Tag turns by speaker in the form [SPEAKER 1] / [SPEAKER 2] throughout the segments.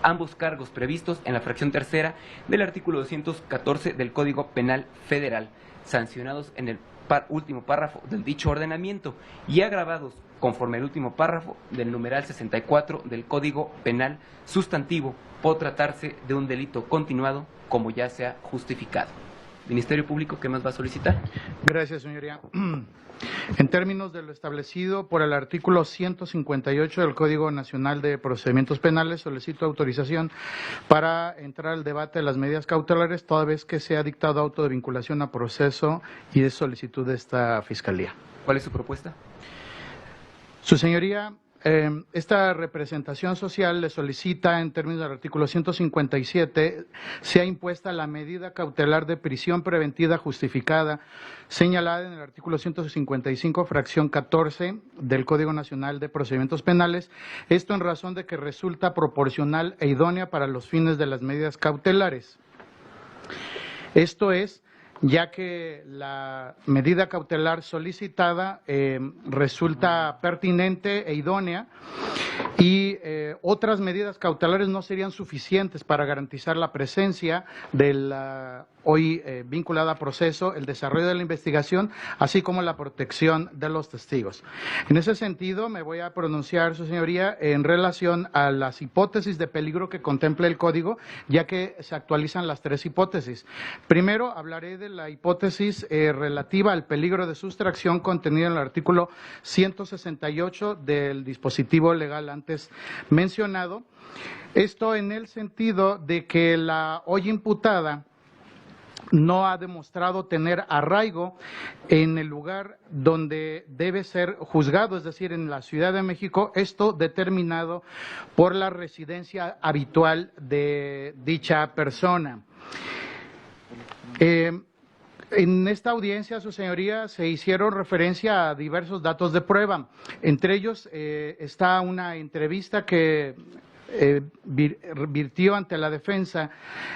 [SPEAKER 1] ambos cargos previstos en la fracción tercera del artículo 214 del Código Penal Federal, sancionados en el último párrafo del dicho ordenamiento y agravados conforme al último párrafo del numeral 64 del Código Penal sustantivo por tratarse de un delito continuado, como ya se ha justificado. Ministerio Público, ¿qué más va a solicitar?
[SPEAKER 2] Gracias, señoría. En términos de lo establecido por el artículo 158 del Código Nacional de Procedimientos Penales, solicito autorización para entrar al debate de las medidas cautelares, toda vez que se ha dictado auto de vinculación a proceso y de solicitud de esta Fiscalía.
[SPEAKER 1] ¿Cuál es su propuesta?
[SPEAKER 2] Su señoría, esta representación social le solicita, en términos del artículo 157, sea impuesta la medida cautelar de prisión preventiva justificada señalada en el artículo 155, fracción 14 del Código Nacional de Procedimientos Penales, esto en razón de que resulta proporcional e idónea para los fines de las medidas cautelares. Esto es, ya que la medida cautelar solicitada resulta pertinente e idónea y otras medidas cautelares no serían suficientes para garantizar la presencia de la hoy vinculada a proceso, el desarrollo de la investigación, así como la protección de los testigos. En ese sentido, me voy a pronunciar, su señoría, en relación a las hipótesis de peligro que contempla el Código, ya que se actualizan las tres hipótesis. Primero, hablaré de la hipótesis relativa al peligro de sustracción contenida en el artículo 168 del dispositivo legal antes mencionado. Esto en el sentido de que la hoy imputada no ha demostrado tener arraigo en el lugar donde debe ser juzgado, es decir, en la Ciudad de México, esto determinado por la residencia habitual de dicha persona. En esta audiencia, su señoría, se hicieron referencia a diversos datos de prueba. Entre ellos está una entrevista que virtió ante la defensa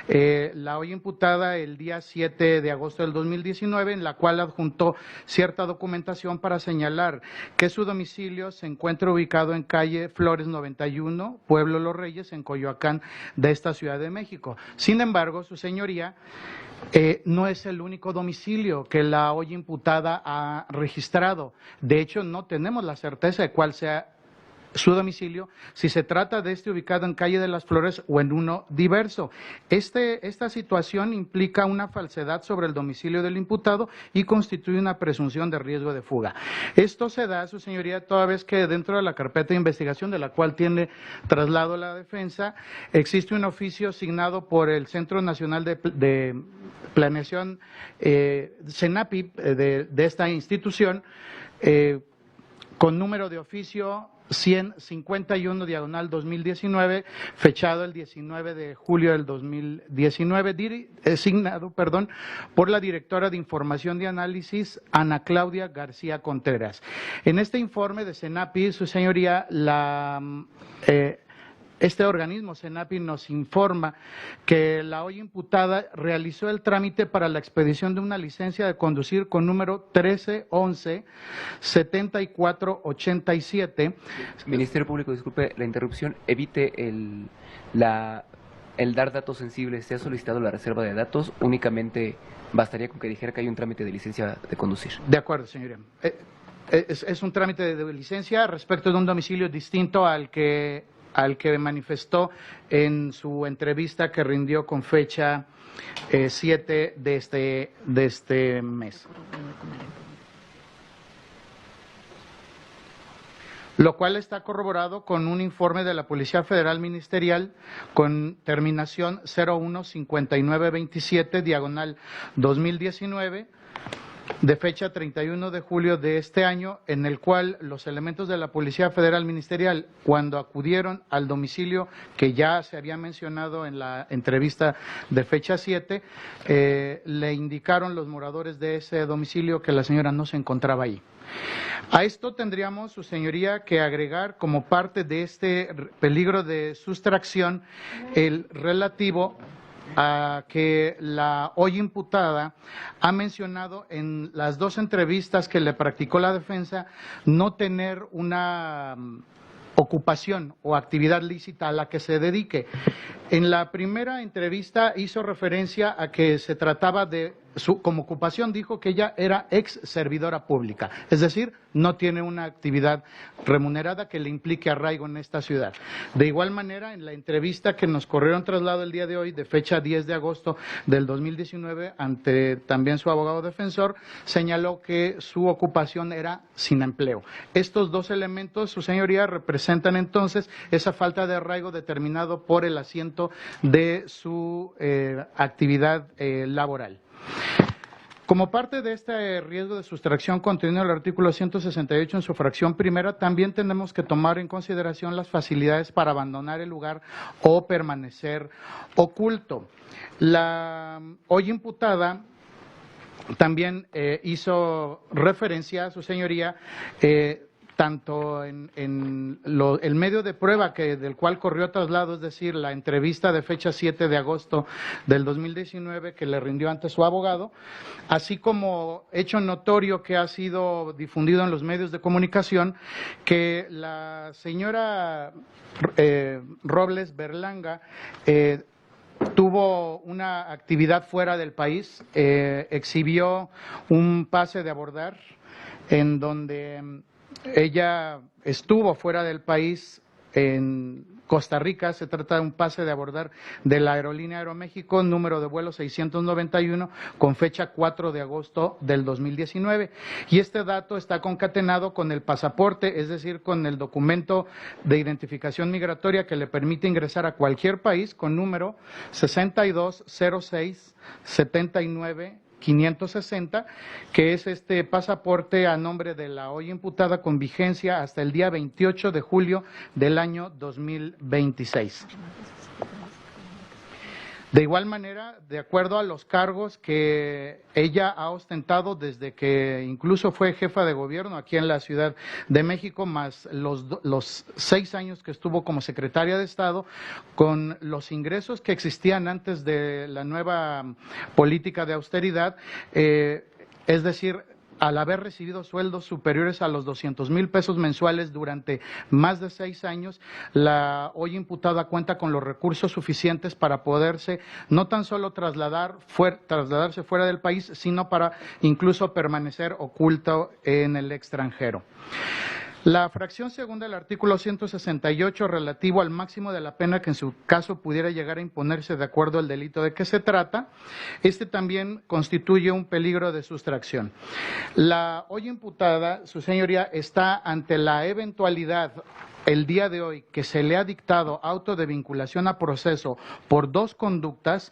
[SPEAKER 2] la hoy imputada el día 7 de agosto del 2019, en la cual adjuntó cierta documentación para señalar que su domicilio se encuentra ubicado en calle Flores 91, Pueblo Los Reyes, en Coyoacán, de esta Ciudad de México. Sin embargo, su señoría, no es el único domicilio que la hoy imputada ha registrado. De hecho, no tenemos la certeza de cuál sea su domicilio, si se trata de este ubicado en calle de las Flores o en uno diverso. Esta situación implica una falsedad sobre el domicilio del imputado y constituye una presunción de riesgo de fuga. Esto se da, su señoría, toda vez que dentro de la carpeta de investigación, de la cual tiene traslado la defensa, existe un oficio asignado por el Centro Nacional de Planeación, CENAPI, de esta institución, con número de oficio 151 diagonal 2019, fechado el 19 de julio del 2019, designado por la directora de Información de Análisis, Ana Claudia García Contreras. En este informe de CENAPI, su señoría, este organismo, CENAPI, nos informa que la hoy imputada realizó el trámite para la expedición de una licencia de conducir con número 1311-7487.
[SPEAKER 1] Ministerio Público, disculpe la interrupción, evite el dar datos sensibles. Se ha solicitado la reserva de datos, únicamente bastaría con que dijera que hay un trámite de licencia de conducir.
[SPEAKER 2] De acuerdo, señoría. Es un trámite de licencia respecto de un domicilio distinto al que manifestó en su entrevista que rindió con fecha 7 de este mes. Lo cual está corroborado con un informe de la Policía Federal Ministerial con terminación 015927, diagonal 2019, de fecha 31 de julio de este año, en el cual los elementos de la Policía Federal Ministerial, cuando acudieron al domicilio que ya se había mencionado en la entrevista de fecha 7, le indicaron los moradores de ese domicilio que la señora no se encontraba ahí. A esto tendríamos, su señoría, que agregar como parte de este peligro de sustracción el relativo a que la hoy imputada ha mencionado en las dos entrevistas que le practicó la defensa no tener una ocupación o actividad lícita a la que se dedique. En la primera entrevista hizo referencia a que se trataba de como ocupación, dijo que ella era ex servidora pública, es decir, no tiene una actividad remunerada que le implique arraigo en esta ciudad. De igual manera, en la entrevista que nos corrieron traslado el día de hoy, de fecha 10 de agosto del 2019, ante también su abogado defensor, señaló que su ocupación era sin empleo. Estos dos elementos, su señoría, representan entonces esa falta de arraigo determinado por el asiento de su actividad laboral. Como parte de este riesgo de sustracción contenido en el artículo 168 en su fracción primera, también tenemos que tomar en consideración las facilidades para abandonar el lugar o permanecer oculto. La hoy imputada también hizo referencia a su señoría tanto en el medio de prueba del cual corrió traslado, es decir, la entrevista de fecha 7 de agosto del 2019 que le rindió ante su abogado, así como hecho notorio que ha sido difundido en los medios de comunicación, que la señora Robles Berlanga tuvo una actividad fuera del país, exhibió un pase de abordar en donde ella estuvo fuera del país en Costa Rica. Se trata de un pase de abordar de la aerolínea Aeroméxico, número de vuelo 691, con fecha 4 de agosto del 2019. Y este dato está concatenado con el pasaporte, es decir, con el documento de identificación migratoria que le permite ingresar a cualquier país, con número 620679 560, que es este pasaporte a nombre de la hoy imputada con vigencia hasta el día 28 de julio del año 2026. De igual manera, de acuerdo a los cargos que ella ha ostentado desde que incluso fue jefa de gobierno aquí en la Ciudad de México, más los 6 años que estuvo como secretaria de Estado, con los ingresos que existían antes de la nueva política de austeridad, es decir, al haber recibido sueldos superiores a los 200,000 pesos mensuales durante más de 6 años, la hoy imputada cuenta con los recursos suficientes para poderse no tan solo trasladarse fuera del país, sino para incluso permanecer oculto en el extranjero. La fracción segunda del artículo 168 relativo al máximo de la pena que en su caso pudiera llegar a imponerse de acuerdo al delito de que se trata, este también constituye un peligro de sustracción. La hoy imputada, su señoría, está ante la eventualidad el día de hoy que se le ha dictado auto de vinculación a proceso por 2 conductas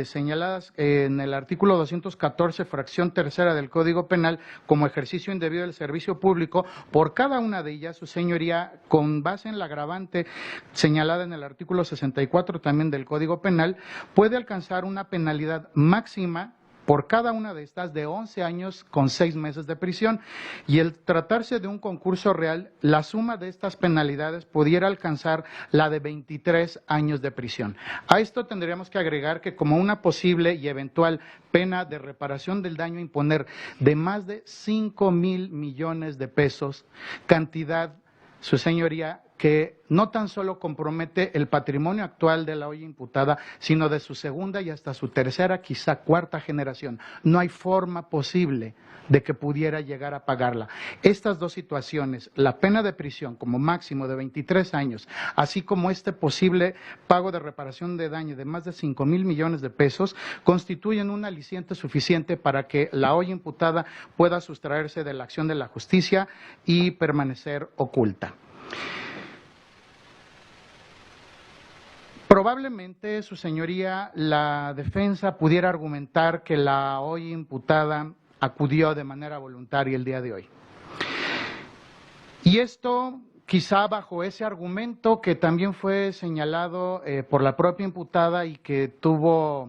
[SPEAKER 2] señaladas en el artículo 214, fracción tercera del Código Penal, como ejercicio indebido del servicio público. Por cada una de ellas, su señoría, con base en la agravante señalada en el artículo 64 también del Código Penal, puede alcanzar una penalidad máxima por cada una de estas de 11 años con 6 meses de prisión, y el tratarse de un concurso real, la suma de estas penalidades pudiera alcanzar la de 23 años de prisión. A esto tendríamos que agregar que como una posible y eventual pena de reparación del daño imponer de más de 5,000 millones de pesos, cantidad, su señoría, que no tan solo compromete el patrimonio actual de la hoy imputada, sino de su segunda y hasta su tercera, quizá cuarta generación. No hay forma posible de que pudiera llegar a pagarla. Estas dos situaciones, la pena de prisión como máximo de 23 años, así como este posible pago de reparación de daño de más de 5,000 millones de pesos, constituyen un aliciente suficiente para que la hoy imputada pueda sustraerse de la acción de la justicia y permanecer oculta. Probablemente, su señoría, la defensa pudiera argumentar que la hoy imputada acudió de manera voluntaria el día de hoy. Y esto, quizá bajo ese argumento que también fue señalado por la propia imputada y que tuvo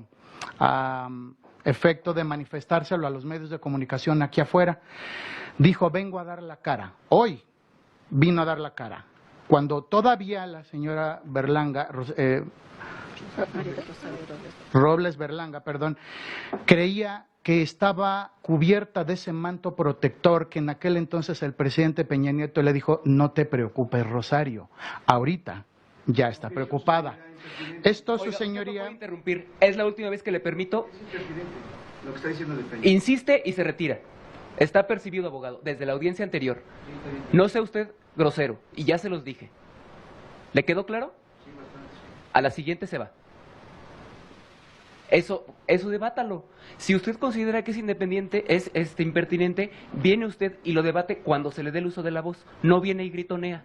[SPEAKER 2] efecto de manifestárselo a los medios de comunicación aquí afuera, dijo: vengo a dar la cara. Hoy vino a dar la cara, cuando todavía la señora Berlanga, Robles Berlanga, perdón, creía que estaba cubierta de ese manto protector que en aquel entonces el presidente Peña Nieto le dijo: no te preocupes, Rosario, ahorita ya está preocupada. Esto, su señoría...
[SPEAKER 1] ¿Puedo interrumpir? Es la última vez que le permito.
[SPEAKER 3] Lo que está diciendo de Peña.
[SPEAKER 1] Insiste y se retira. Está percibido, abogado, desde la audiencia anterior. No sea usted grosero, y ya se los dije. ¿Le quedó claro?
[SPEAKER 3] Sí, bastante.
[SPEAKER 1] A la siguiente se va. Eso debátalo. Si usted considera que es independiente, es impertinente, viene usted y lo debate cuando se le dé el uso de la voz. No viene y gritonea.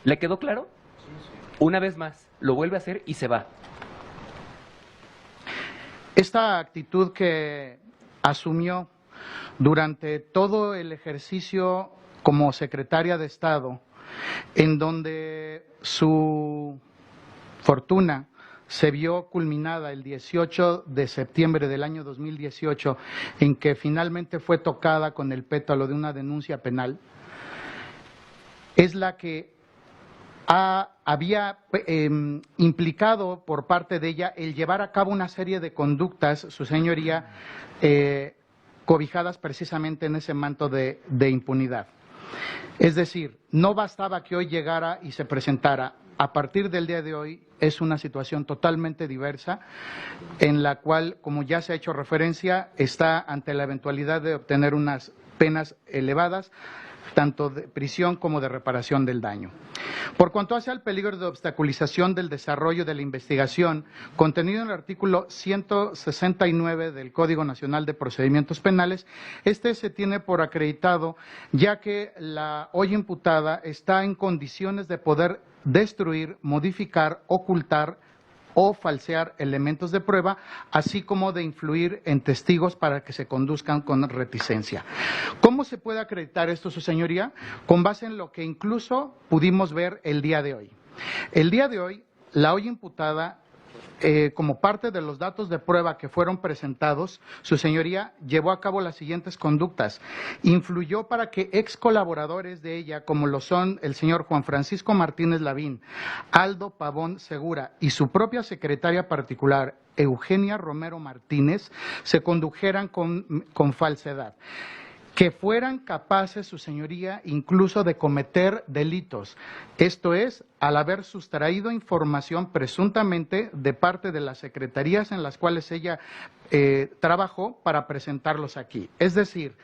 [SPEAKER 1] ¿Le quedó claro?
[SPEAKER 3] Sí, sí.
[SPEAKER 1] Una vez más, lo vuelve a hacer y se va.
[SPEAKER 2] Esta actitud que asumió durante todo el ejercicio como secretaria de Estado, en donde su fortuna se vio culminada el 18 de septiembre del año 2018, en que finalmente fue tocada con el pétalo de una denuncia penal, es la que había implicado por parte de ella el llevar a cabo una serie de conductas, su señoría, cobijadas precisamente en ese manto de impunidad. Es decir, no bastaba que hoy llegara y se presentara. A partir del día de hoy es una situación totalmente diversa, en la cual, como ya se ha hecho referencia, está ante la eventualidad de obtener unas penas elevadas, tanto de prisión como de reparación del daño. Por cuanto hace al peligro de obstaculización del desarrollo de la investigación, contenido en el artículo 169 del Código Nacional de Procedimientos Penales, este se tiene por acreditado, ya que la hoy imputada está en condiciones de poder destruir, modificar, ocultar o falsear elementos de prueba, así como de influir en testigos para que se conduzcan con reticencia. ¿Cómo se puede acreditar esto, su señoría? Con base en lo que incluso pudimos ver el día de hoy. El día de hoy, la hoy imputada, como parte de los datos de prueba que fueron presentados, su señoría llevó a cabo las siguientes conductas. Influyó para que ex colaboradores de ella, como lo son el señor Juan Francisco Martínez Lavín, Aldo Pavón Segura y su propia secretaria particular, Eugenia Romero Martínez, se condujeran con falsedad, que fueran capaces, su señoría, incluso de cometer delitos. Esto es, al haber sustraído información presuntamente de parte de las secretarías en las cuales ella trabajó para presentarlos aquí. Es decir,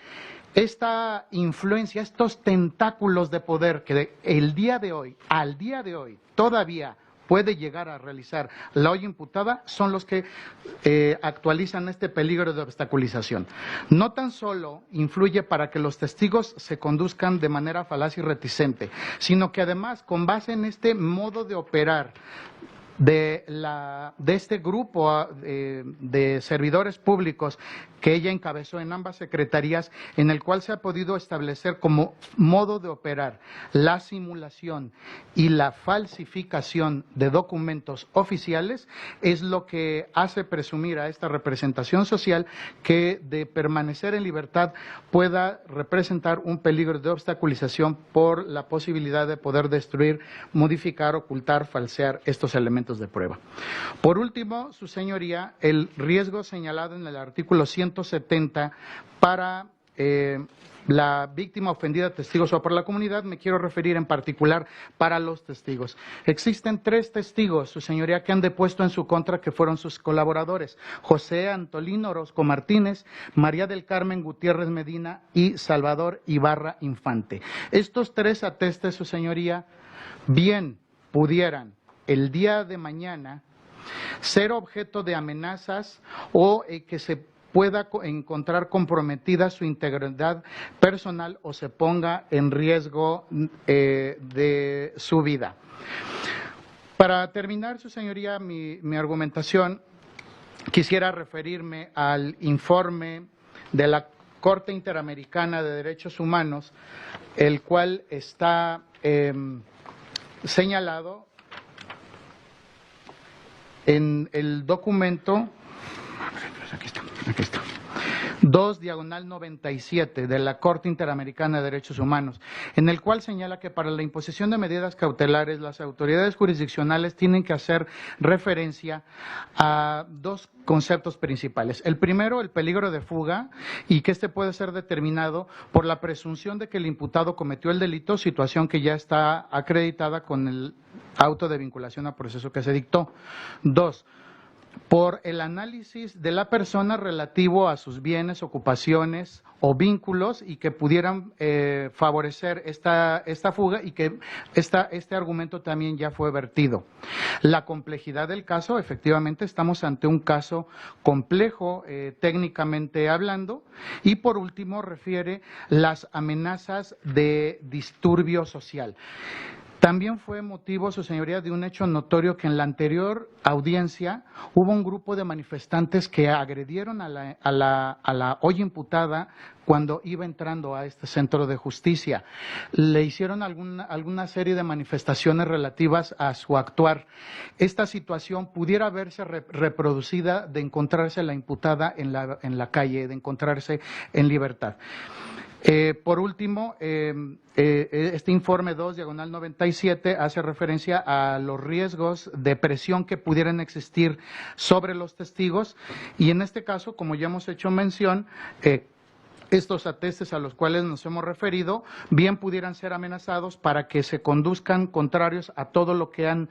[SPEAKER 2] esta influencia, estos tentáculos de poder que al día de hoy, todavía puede llegar a realizar la hoy imputada, son los que actualizan este peligro de obstaculización. No tan solo influye para que los testigos se conduzcan de manera falaz y reticente, sino que además, con base en este modo de operar de este grupo de servidores públicos que ella encabezó en ambas secretarías, en el cual se ha podido establecer como modo de operar la simulación y la falsificación de documentos oficiales, es lo que hace presumir a esta representación social que, de permanecer en libertad, pueda representar un peligro de obstaculización por la posibilidad de poder destruir, modificar, ocultar, falsear estos elementos de prueba. Por último, su señoría, el riesgo señalado en el artículo 170 para la víctima ofendida, testigos o por la comunidad, me quiero referir en particular para los testigos. Existen 3 testigos, su señoría, que han depuesto en su contra, que fueron sus colaboradores: José Antolino Orozco Martínez, María del Carmen Gutiérrez Medina y Salvador Ibarra Infante. Estos 3 atestes, su señoría, bien pudieran el día de mañana ser objeto de amenazas o que se pueda encontrar comprometida su integridad personal o se ponga en riesgo de su vida. Para terminar, su señoría, mi argumentación, quisiera referirme al informe de la Corte Interamericana de Derechos Humanos, el cual está señalado en el documento, 2/97 de la Corte Interamericana de Derechos Humanos, en el cual señala que para la imposición de medidas cautelares las autoridades jurisdiccionales tienen que hacer referencia a dos conceptos principales. El primero, el peligro de fuga, y que este puede ser determinado por la presunción de que el imputado cometió el delito, situación que ya está acreditada con el auto de vinculación a proceso que se dictó. Dos, por el análisis de la persona relativo a sus bienes, ocupaciones o vínculos y que pudieran favorecer esta fuga, y que este argumento también ya fue vertido. La complejidad del caso, efectivamente estamos ante un caso complejo técnicamente hablando, y por último refiere las amenazas de disturbio social. También fue motivo, su señoría, de un hecho notorio que en la anterior audiencia hubo un grupo de manifestantes que agredieron a la hoy imputada cuando iba entrando a este centro de justicia. Le hicieron alguna serie de manifestaciones relativas a su actuar. Esta situación pudiera verse reproducida de encontrarse la imputada en la calle, de encontrarse en libertad. Por último, este informe 2/97 hace referencia a los riesgos de presión que pudieran existir sobre los testigos, y en este caso, como ya hemos hecho mención, estos atestes a los cuales nos hemos referido bien pudieran ser amenazados para que se conduzcan contrarios a todo lo que han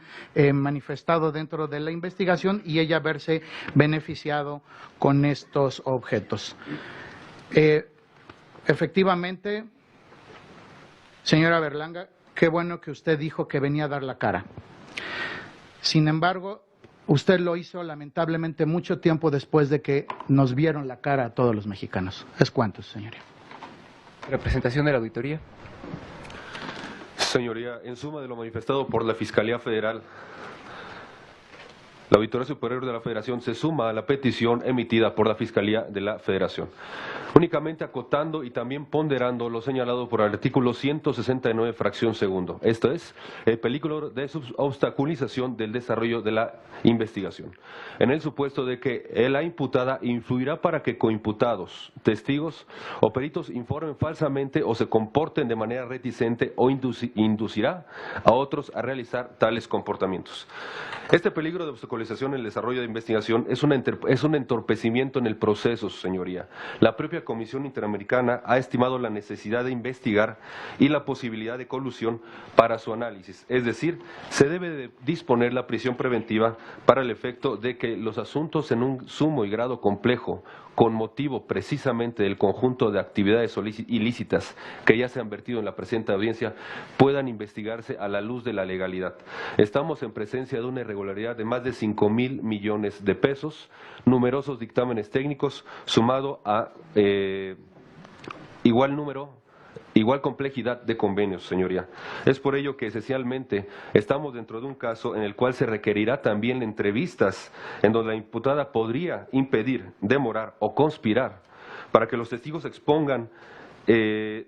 [SPEAKER 2] manifestado dentro de la investigación y ella verse beneficiado con estos objetos. Efectivamente, señora Berlanga, qué bueno que usted dijo que venía a dar la cara. Sin embargo, usted lo hizo lamentablemente mucho tiempo después de que nos vieron la cara a todos los mexicanos. ¿Es cuánto, señoría?
[SPEAKER 1] Representación de la auditoría.
[SPEAKER 4] Señoría, en suma de lo manifestado por la Fiscalía Federal, la Auditoría Superior de la Federación se suma a la petición emitida por la Fiscalía de la Federación, únicamente acotando y también ponderando lo señalado por el artículo 169, fracción segundo. Esto es, el peligro de obstaculización del desarrollo de la investigación, en el supuesto de que la imputada influirá para que coimputados, testigos o peritos informen falsamente o se comporten de manera reticente o inducirá a otros a realizar tales comportamientos. Este peligro de obstaculización en el desarrollo de investigación es un entorpecimiento en el proceso, señoría. La propia Comisión Interamericana ha estimado la necesidad de investigar y la posibilidad de colusión para su análisis. Es decir, se debe de disponer la prisión preventiva para el efecto de que los asuntos en un sumo y grado complejo, con motivo precisamente del conjunto de actividades ilícitas que ya se han vertido en la presente audiencia, puedan investigarse a la luz de la legalidad. Estamos en presencia de una irregularidad de más de 5,000 millones de pesos, numerosos dictámenes técnicos, sumado a igual complejidad de convenios, señoría. Es por ello que esencialmente estamos dentro de un caso en el cual se requerirá también entrevistas en donde la imputada podría impedir, demorar o conspirar para que los testigos expongan de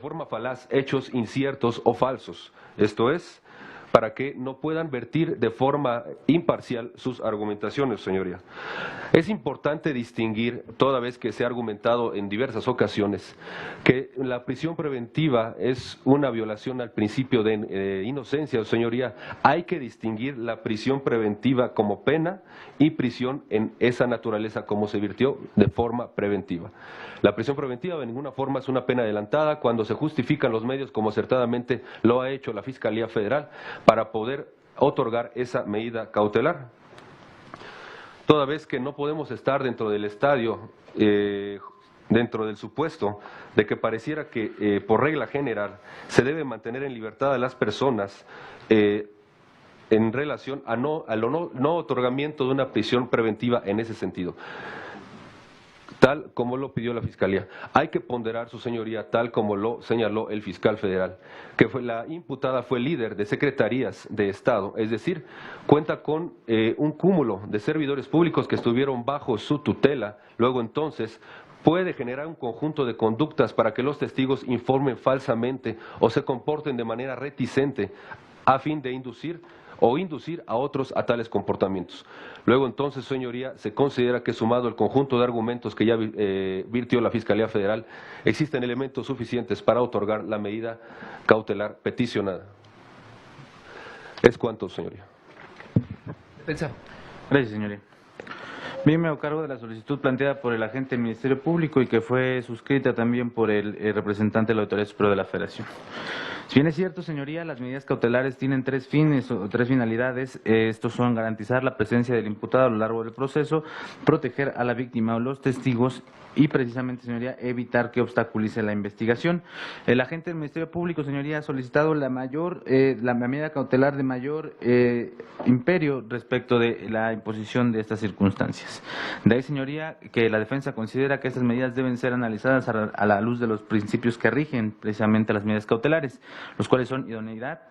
[SPEAKER 4] forma falaz hechos inciertos o falsos. Esto es, para que no puedan vertir de forma imparcial sus argumentaciones, señoría. Es importante distinguir, toda vez que se ha argumentado en diversas ocasiones, que la prisión preventiva es una violación al principio de inocencia, señoría. Hay que distinguir la prisión preventiva como pena y prisión en esa naturaleza como se virtió de forma preventiva. La prisión preventiva de ninguna forma es una pena adelantada cuando se justifican los medios, como acertadamente lo ha hecho la Fiscalía Federal, para poder otorgar esa medida cautelar. Toda vez que no podemos estar dentro del estadio, dentro del supuesto de que pareciera que por regla general se debe mantener en libertad a las personas en relación a no otorgamiento de una prisión preventiva en ese sentido, tal como lo pidió la Fiscalía. Hay que ponderar, su señoría, tal como lo señaló el fiscal federal, que la imputada fue líder de secretarías de Estado, es decir, cuenta con un cúmulo de servidores públicos que estuvieron bajo su tutela. Luego entonces puede generar un conjunto de conductas para que los testigos informen falsamente o se comporten de manera reticente a fin de inducir o inducir a otros a tales comportamientos. Luego entonces, señoría, se considera que sumado el conjunto de argumentos que ya virtió la Fiscalía Federal, existen elementos suficientes para otorgar la medida cautelar peticionada. Es cuanto, señoría.
[SPEAKER 1] Defensa.
[SPEAKER 5] Gracias, señoría. Bien, me hago cargo de la solicitud planteada por el agente del Ministerio Público y que fue suscrita también por el representante de la Autoridad Superior de la Federación. Si bien es cierto, señoría, las medidas cautelares tienen tres fines o tres finalidades. Estos son garantizar la presencia del imputado a lo largo del proceso, proteger a la víctima o los testigos y precisamente, señoría, evitar que obstaculice la investigación. El agente del Ministerio Público, señoría, ha solicitado la medida cautelar de mayor imperio respecto de la imposición de estas circunstancias. De ahí, señoría, que la defensa considera que estas medidas deben ser analizadas a la luz de los principios que rigen precisamente las medidas cautelares, los cuales son idoneidad,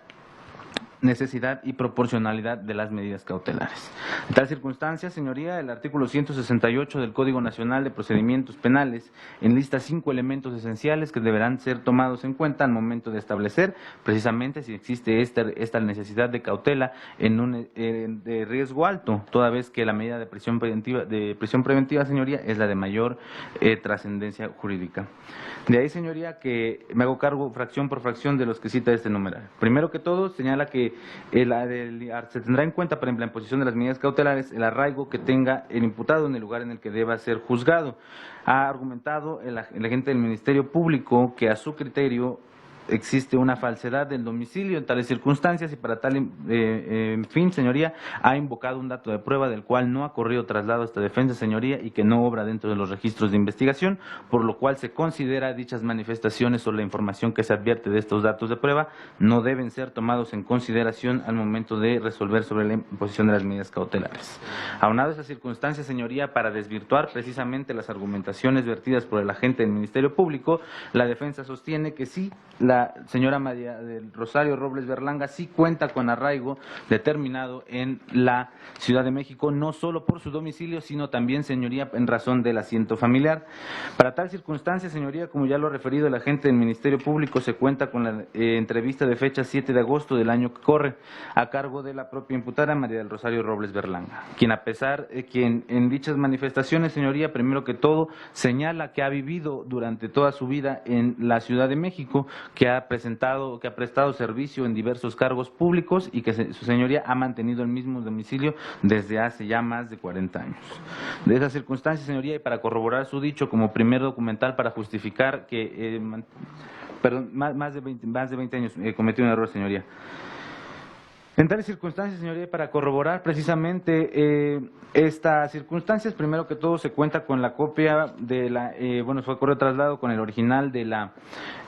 [SPEAKER 5] necesidad y proporcionalidad de las medidas cautelares. En tal circunstancia, señoría, el artículo 168 del Código Nacional de Procedimientos Penales enlista 5 elementos esenciales que deberán ser tomados en cuenta al momento de establecer precisamente si existe esta necesidad de cautela de riesgo alto, toda vez que la medida de prisión preventiva, señoría, es la de mayor trascendencia jurídica. De ahí, señoría, que me hago cargo fracción por fracción de los que cita este numeral. Primero que todo, señala que se tendrá en cuenta para la imposición de las medidas cautelares el arraigo que tenga el imputado en el lugar en el que deba ser juzgado. Ha argumentado el agente del Ministerio Público que a su criterio existe una falsedad del domicilio en tales circunstancias y para tal fin, señoría, ha invocado un dato de prueba del cual no ha corrido traslado a esta defensa, señoría, y que no obra dentro de los registros de investigación, por lo cual se considera dichas manifestaciones o la información que se advierte de estos datos de prueba no deben ser tomados en consideración al momento de resolver sobre la imposición de las medidas cautelares. Aunado a esas circunstancias, señoría, para desvirtuar precisamente las argumentaciones vertidas por el agente del Ministerio Público, la defensa sostiene que sí, la señora María del Rosario Robles Berlanga sí cuenta con arraigo determinado en la Ciudad de México, no solo por su domicilio, sino también, señoría, en razón del asiento familiar. Para tal circunstancia, señoría, como ya lo ha referido el agente del Ministerio Público, se cuenta con la entrevista de fecha 7 de agosto del año que corre, a cargo de la propia imputada María del Rosario Robles Berlanga, quien en dichas manifestaciones, señoría, primero que todo, señala que ha vivido durante toda su vida en la Ciudad de México, que ha prestado servicio en diversos cargos públicos y que su señoría ha mantenido el mismo domicilio desde hace ya más de 40 años. De esas circunstancias, señoría, y para corroborar su dicho como primer documental para justificar que, más de 20 años cometió un error, señoría. En tales circunstancias, señoría, para corroborar precisamente estas circunstancias, primero que todo se cuenta con la copia de fue correo de traslado con el original de la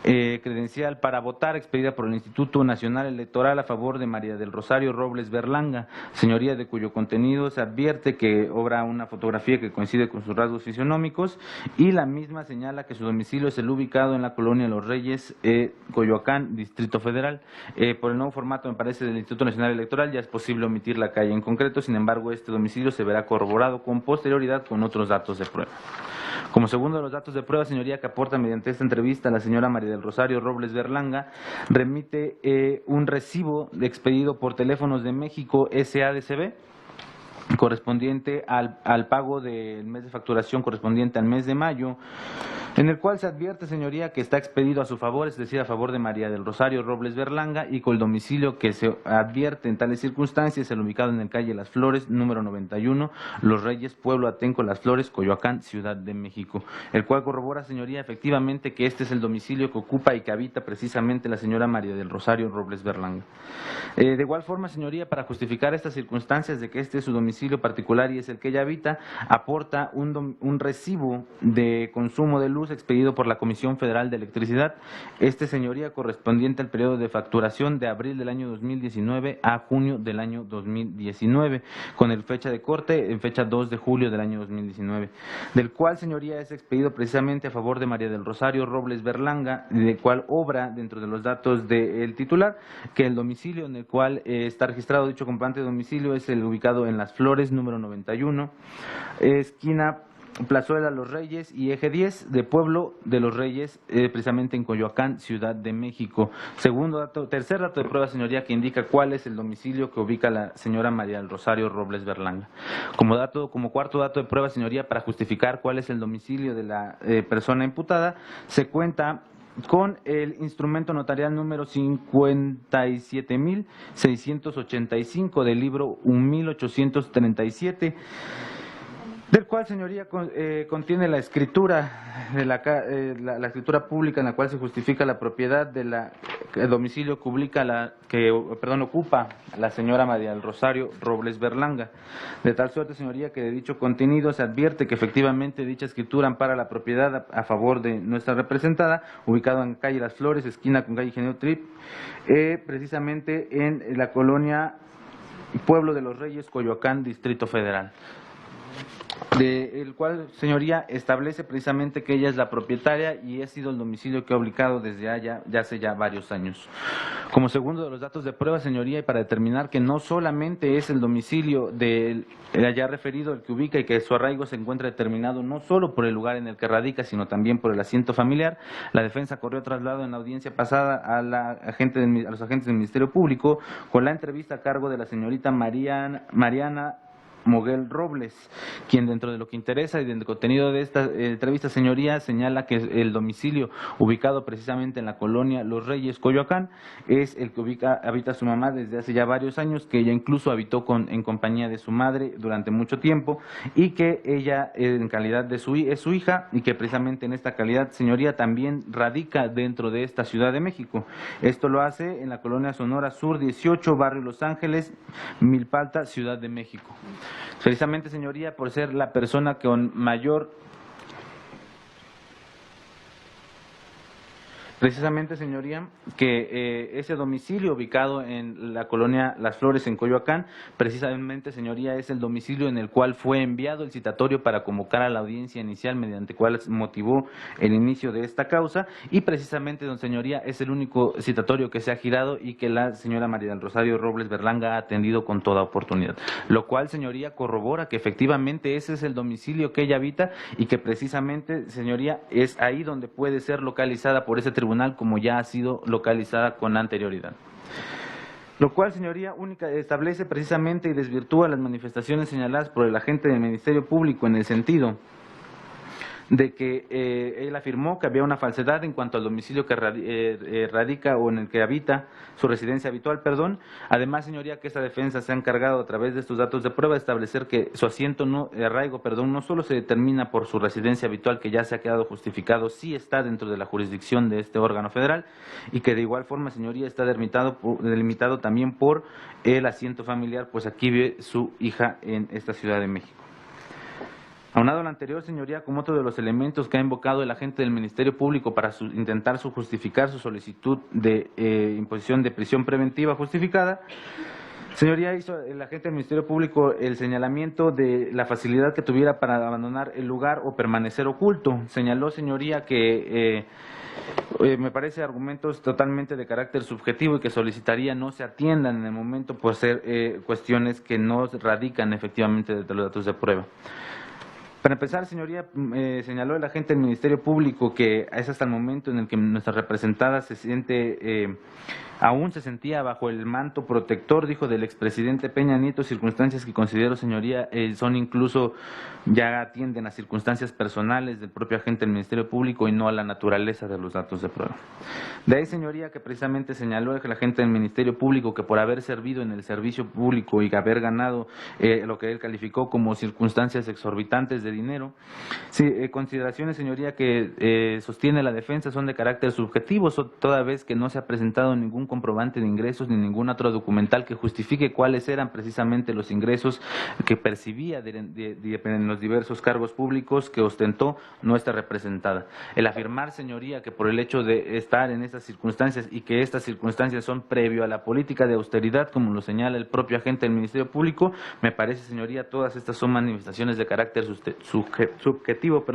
[SPEAKER 5] credencial para votar expedida por el Instituto Nacional Electoral a favor de María del Rosario Robles Berlanga, señoría, de cuyo contenido se advierte que obra una fotografía que coincide con sus rasgos fisionómicos y la misma señala que su domicilio es el ubicado en la colonia Los Reyes, Coyoacán, Distrito Federal. Por el nuevo formato, me parece, del Instituto Nacional Electoral ya es posible omitir la calle en concreto, sin embargo este domicilio se verá corroborado con posterioridad con otros datos de prueba. Como segundo de los datos de prueba, señoría, que aporta mediante esta entrevista la señora María del Rosario Robles Berlanga, remite un recibo expedido por Teléfonos de México SADCB, correspondiente al pago del mes de facturación correspondiente al mes de mayo, en el cual se advierte, señoría, que está expedido a su favor, es decir, a favor de María del Rosario Robles Berlanga, y con el domicilio que se advierte en tales circunstancias es el ubicado en el calle Las Flores, número 91, Los Reyes, Pueblo Atenco, Las Flores, Coyoacán, Ciudad de México, el cual corrobora, señoría, efectivamente que este es el domicilio que ocupa y que habita precisamente la señora María del Rosario Robles Berlanga. De igual forma, señoría, para justificar estas circunstancias de que este es su domicilio particular y es el que ella habita, aporta un recibo de consumo de luz expedido por la Comisión Federal de Electricidad, señoría, correspondiente al periodo de facturación de abril del año 2019 a junio del año 2019, con el fecha de corte en fecha 2 de julio del año 2019, del cual, señoría, es expedido precisamente a favor de María del Rosario Robles Berlanga, del cual obra dentro de los datos del titular, que el domicilio en el cual está registrado dicho comprobante de domicilio es el ubicado en Las Flores, número 91, esquina Plazuela Los Reyes y Eje 10 de Pueblo de los Reyes, precisamente en Coyoacán, Ciudad de México. Tercer dato de prueba, señoría, que indica cuál es el domicilio que ubica la señora María del Rosario Robles Berlanga. Como cuarto dato de prueba, señoría, para justificar cuál es el domicilio de la persona imputada, se cuenta con el instrumento notarial número 57.685 del libro 1837, del cual, señoría, contiene la escritura de la escritura pública en la cual se justifica la propiedad del domicilio que ocupa la señora María del Rosario Robles Berlanga. De tal suerte, señoría, que de dicho contenido se advierte que efectivamente dicha escritura ampara la propiedad a favor de nuestra representada, ubicado en calle Las Flores, esquina con calle Ingeniero Trip, precisamente en la colonia Pueblo de los Reyes, Coyoacán, Distrito Federal. El cual, señoría, establece precisamente que ella es la propietaria y ha sido el domicilio que ha ubicado desde ya hace varios años. Como segundo de los datos de prueba, señoría, y para determinar que no solamente es el domicilio del allá referido el que ubica y que su arraigo se encuentra determinado no solo por el lugar en el que radica, sino también por el asiento familiar, la defensa corrió traslado en la audiencia pasada a los agentes del Ministerio Público con la entrevista a cargo de la señorita Mariana Moguel Robles, quien dentro de lo que interesa y del contenido de esta entrevista, señoría, señala que el domicilio ubicado precisamente en la colonia Los Reyes, Coyoacán, es el que habita su mamá desde hace ya varios años, que ella incluso habitó en compañía de su madre durante mucho tiempo y que ella en calidad es su hija y que precisamente en esta calidad, señoría, también radica dentro de esta Ciudad de México. Esto lo hace en la colonia Sonora Sur 18, barrio Los Ángeles, Milpalta, Ciudad de México. Precisamente, señoría, por ser la persona con mayor... Precisamente, señoría, que ese domicilio ubicado en la colonia Las Flores, en Coyoacán, precisamente, señoría, es el domicilio en el cual fue enviado el citatorio para convocar a la audiencia inicial, mediante cual motivó el inicio de esta causa, y precisamente, don señoría, es el único citatorio que se ha girado y que la señora María del Rosario Robles Berlanga ha atendido con toda oportunidad. Lo cual, señoría, corrobora que efectivamente ese es el domicilio que ella habita y que precisamente, señoría, es ahí donde puede ser localizada por ese tribunal, como ya ha sido localizada con anterioridad. Lo cual, señoría, establece precisamente y desvirtúa las manifestaciones señaladas por el agente del Ministerio Público en el sentido de que él afirmó que había una falsedad en cuanto al domicilio que radica o en el que habita, su residencia habitual, Además, señoría, que esta defensa se ha encargado a través de estos datos de prueba de establecer que su arraigo no solo se determina por su residencia habitual, que ya se ha quedado justificado, sí está dentro de la jurisdicción de este órgano federal, y que de igual forma, señoría, está delimitado también por el asiento familiar, pues aquí vive su hija en esta Ciudad de México. Aunado a lo anterior, señoría, como otro de los elementos que ha invocado el agente del Ministerio Público para intentar justificar su solicitud de imposición de prisión preventiva justificada, señoría, hizo el agente del Ministerio Público el señalamiento de la facilidad que tuviera para abandonar el lugar o permanecer oculto. Señaló, señoría, que me parece argumentos totalmente de carácter subjetivo y que solicitaría no se atiendan en el momento por ser cuestiones que no radican efectivamente de los datos de prueba. Para empezar, señoría, señaló el agente del Ministerio Público que es hasta el momento en el que nuestra representada aún se sentía bajo el manto protector, dijo, del expresidente Peña Nieto, circunstancias que considero, señoría, son incluso, ya atienden a circunstancias personales del propio agente del Ministerio Público y no a la naturaleza de los datos de prueba. De ahí, señoría, que precisamente señaló el agente del Ministerio Público que por haber servido en el servicio público y haber ganado lo que él calificó como circunstancias exorbitantes de dinero, consideraciones, señoría, que sostiene la defensa son de carácter subjetivo, toda vez que no se ha presentado ningún comprobante de ingresos ni ningún otro documental que justifique cuáles eran precisamente los ingresos que percibía en los diversos cargos públicos que ostentó nuestra representada. El afirmar, señoría, que por el hecho de estar en estas circunstancias y que estas circunstancias son previo a la política de austeridad, como lo señala el propio agente del Ministerio Público, me parece, señoría, todas estas son manifestaciones de carácter subjetivo,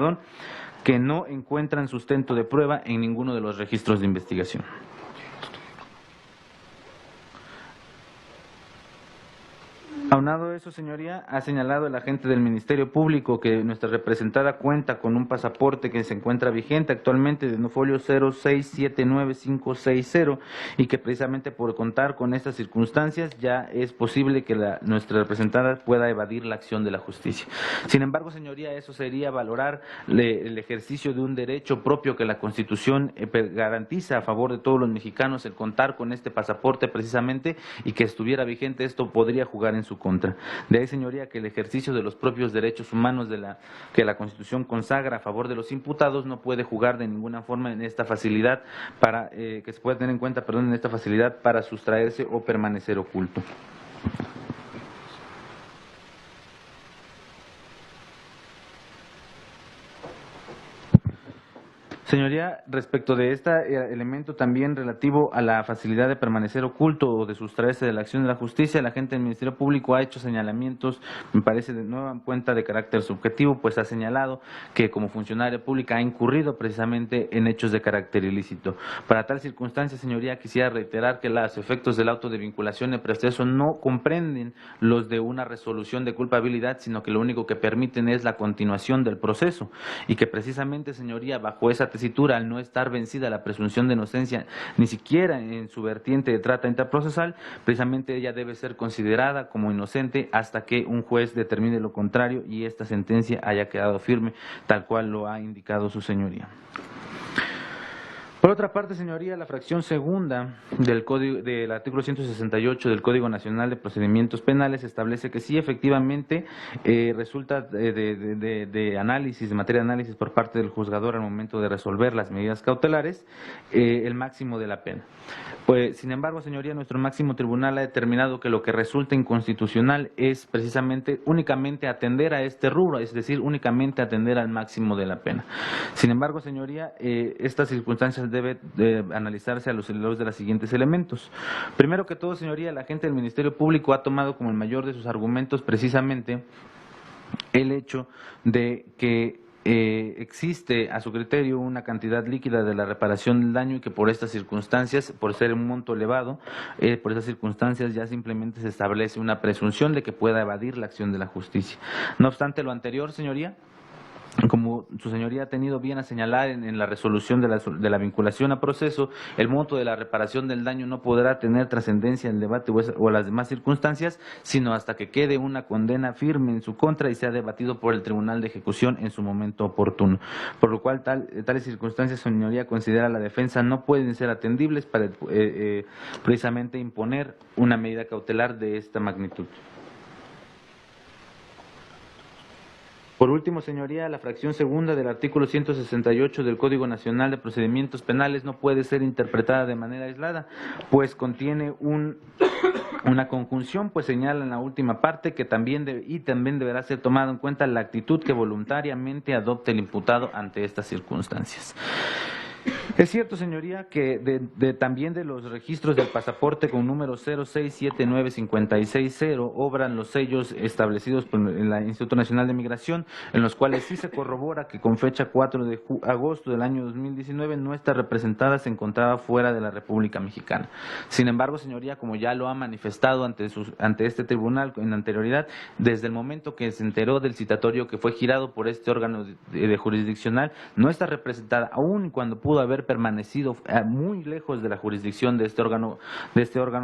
[SPEAKER 5] que no encuentran sustento de prueba en ninguno de los registros de investigación. Aunado a eso, señoría, ha señalado el agente del Ministerio Público que nuestra representada cuenta con un pasaporte que se encuentra vigente actualmente de folio 0679560 y que precisamente por contar con estas circunstancias ya es posible que nuestra representada pueda evadir la acción de la justicia. Sin embargo, señoría, eso sería valorar el ejercicio de un derecho propio que la Constitución garantiza a favor de todos los mexicanos, el contar con este pasaporte precisamente, y que estuviera vigente, esto podría jugar en su contra. De ahí, señoría, que el ejercicio de los propios derechos humanos que la Constitución consagra a favor de los imputados no puede jugar de ninguna forma en esta facilidad para que se pueda tener en cuenta, en esta facilidad para sustraerse o permanecer oculto. Señoría, respecto de este elemento también relativo a la facilidad de permanecer oculto o de sustraerse de la acción de la justicia, la agente del Ministerio Público ha hecho señalamientos, me parece de nueva cuenta de carácter subjetivo, pues ha señalado que como funcionaria pública ha incurrido precisamente en hechos de carácter ilícito. Para tal circunstancia, señoría, quisiera reiterar que los efectos del auto de vinculación de proceso no comprenden los de una resolución de culpabilidad, sino que lo único que permiten es la continuación del proceso y que precisamente, señoría, bajo esa tesitura, al no estar vencida la presunción de inocencia, ni siquiera en su vertiente de trata interprocesal, precisamente ella debe ser considerada como inocente hasta que un juez determine lo contrario y esta sentencia haya quedado firme, tal cual lo ha indicado su señoría. Por otra parte, señoría, la fracción segunda del artículo 168 del Código Nacional de Procedimientos Penales establece que sí, efectivamente, resulta de análisis, de materia de análisis por parte del juzgador al momento de resolver las medidas cautelares, el máximo de la pena. Pues, sin embargo, señoría, nuestro máximo tribunal ha determinado que lo que resulta inconstitucional es precisamente únicamente atender a este rubro, es decir, únicamente atender al máximo de la pena. Sin embargo, señoría, estas circunstancias debe analizarse a los de los siguientes elementos. Primero que todo, señoría, la agente del Ministerio Público ha tomado como el mayor de sus argumentos precisamente el hecho de que existe a su criterio una cantidad líquida de la reparación del daño y que por estas circunstancias, por ser un monto elevado, por esas circunstancias ya simplemente se establece una presunción de que pueda evadir la acción de la justicia. No obstante lo anterior, señoría, como su señoría ha tenido bien a señalar en la resolución de la vinculación a proceso, el monto de la reparación del daño no podrá tener trascendencia en el debate o las demás circunstancias, sino hasta que quede una condena firme en su contra y sea debatido por el Tribunal de Ejecución en su momento oportuno. Por lo cual, tales circunstancias, su señoría considera la defensa no pueden ser atendibles para precisamente imponer una medida cautelar de esta magnitud. Por último, señoría, la fracción segunda del artículo 168 del Código Nacional de Procedimientos Penales no puede ser interpretada de manera aislada, pues contiene una conjunción, pues señala en la última parte que también deberá ser tomado en cuenta la actitud que voluntariamente adopte el imputado ante estas circunstancias. Es cierto, señoría, que también de los registros del pasaporte con número 0679560 obran los sellos establecidos por el Instituto Nacional de Migración, en los cuales sí se corrobora que con fecha 4 de agosto del año 2019 nuestra representada se encontraba fuera de la República Mexicana. Sin embargo, señoría, como ya lo ha manifestado ante este tribunal en anterioridad, desde el momento que se enteró del citatorio que fue girado por este órgano de jurisdiccional, nuestra representada, aun cuando pudo haber permanecido muy lejos de la jurisdicción de este órgano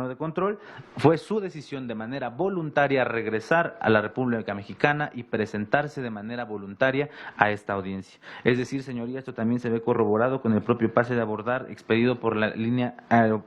[SPEAKER 5] de control, fue su decisión de manera voluntaria regresar a la República Mexicana y presentarse de manera voluntaria a esta audiencia. Es decir, señoría, esto también se ve corroborado con el propio pase de abordar expedido por la línea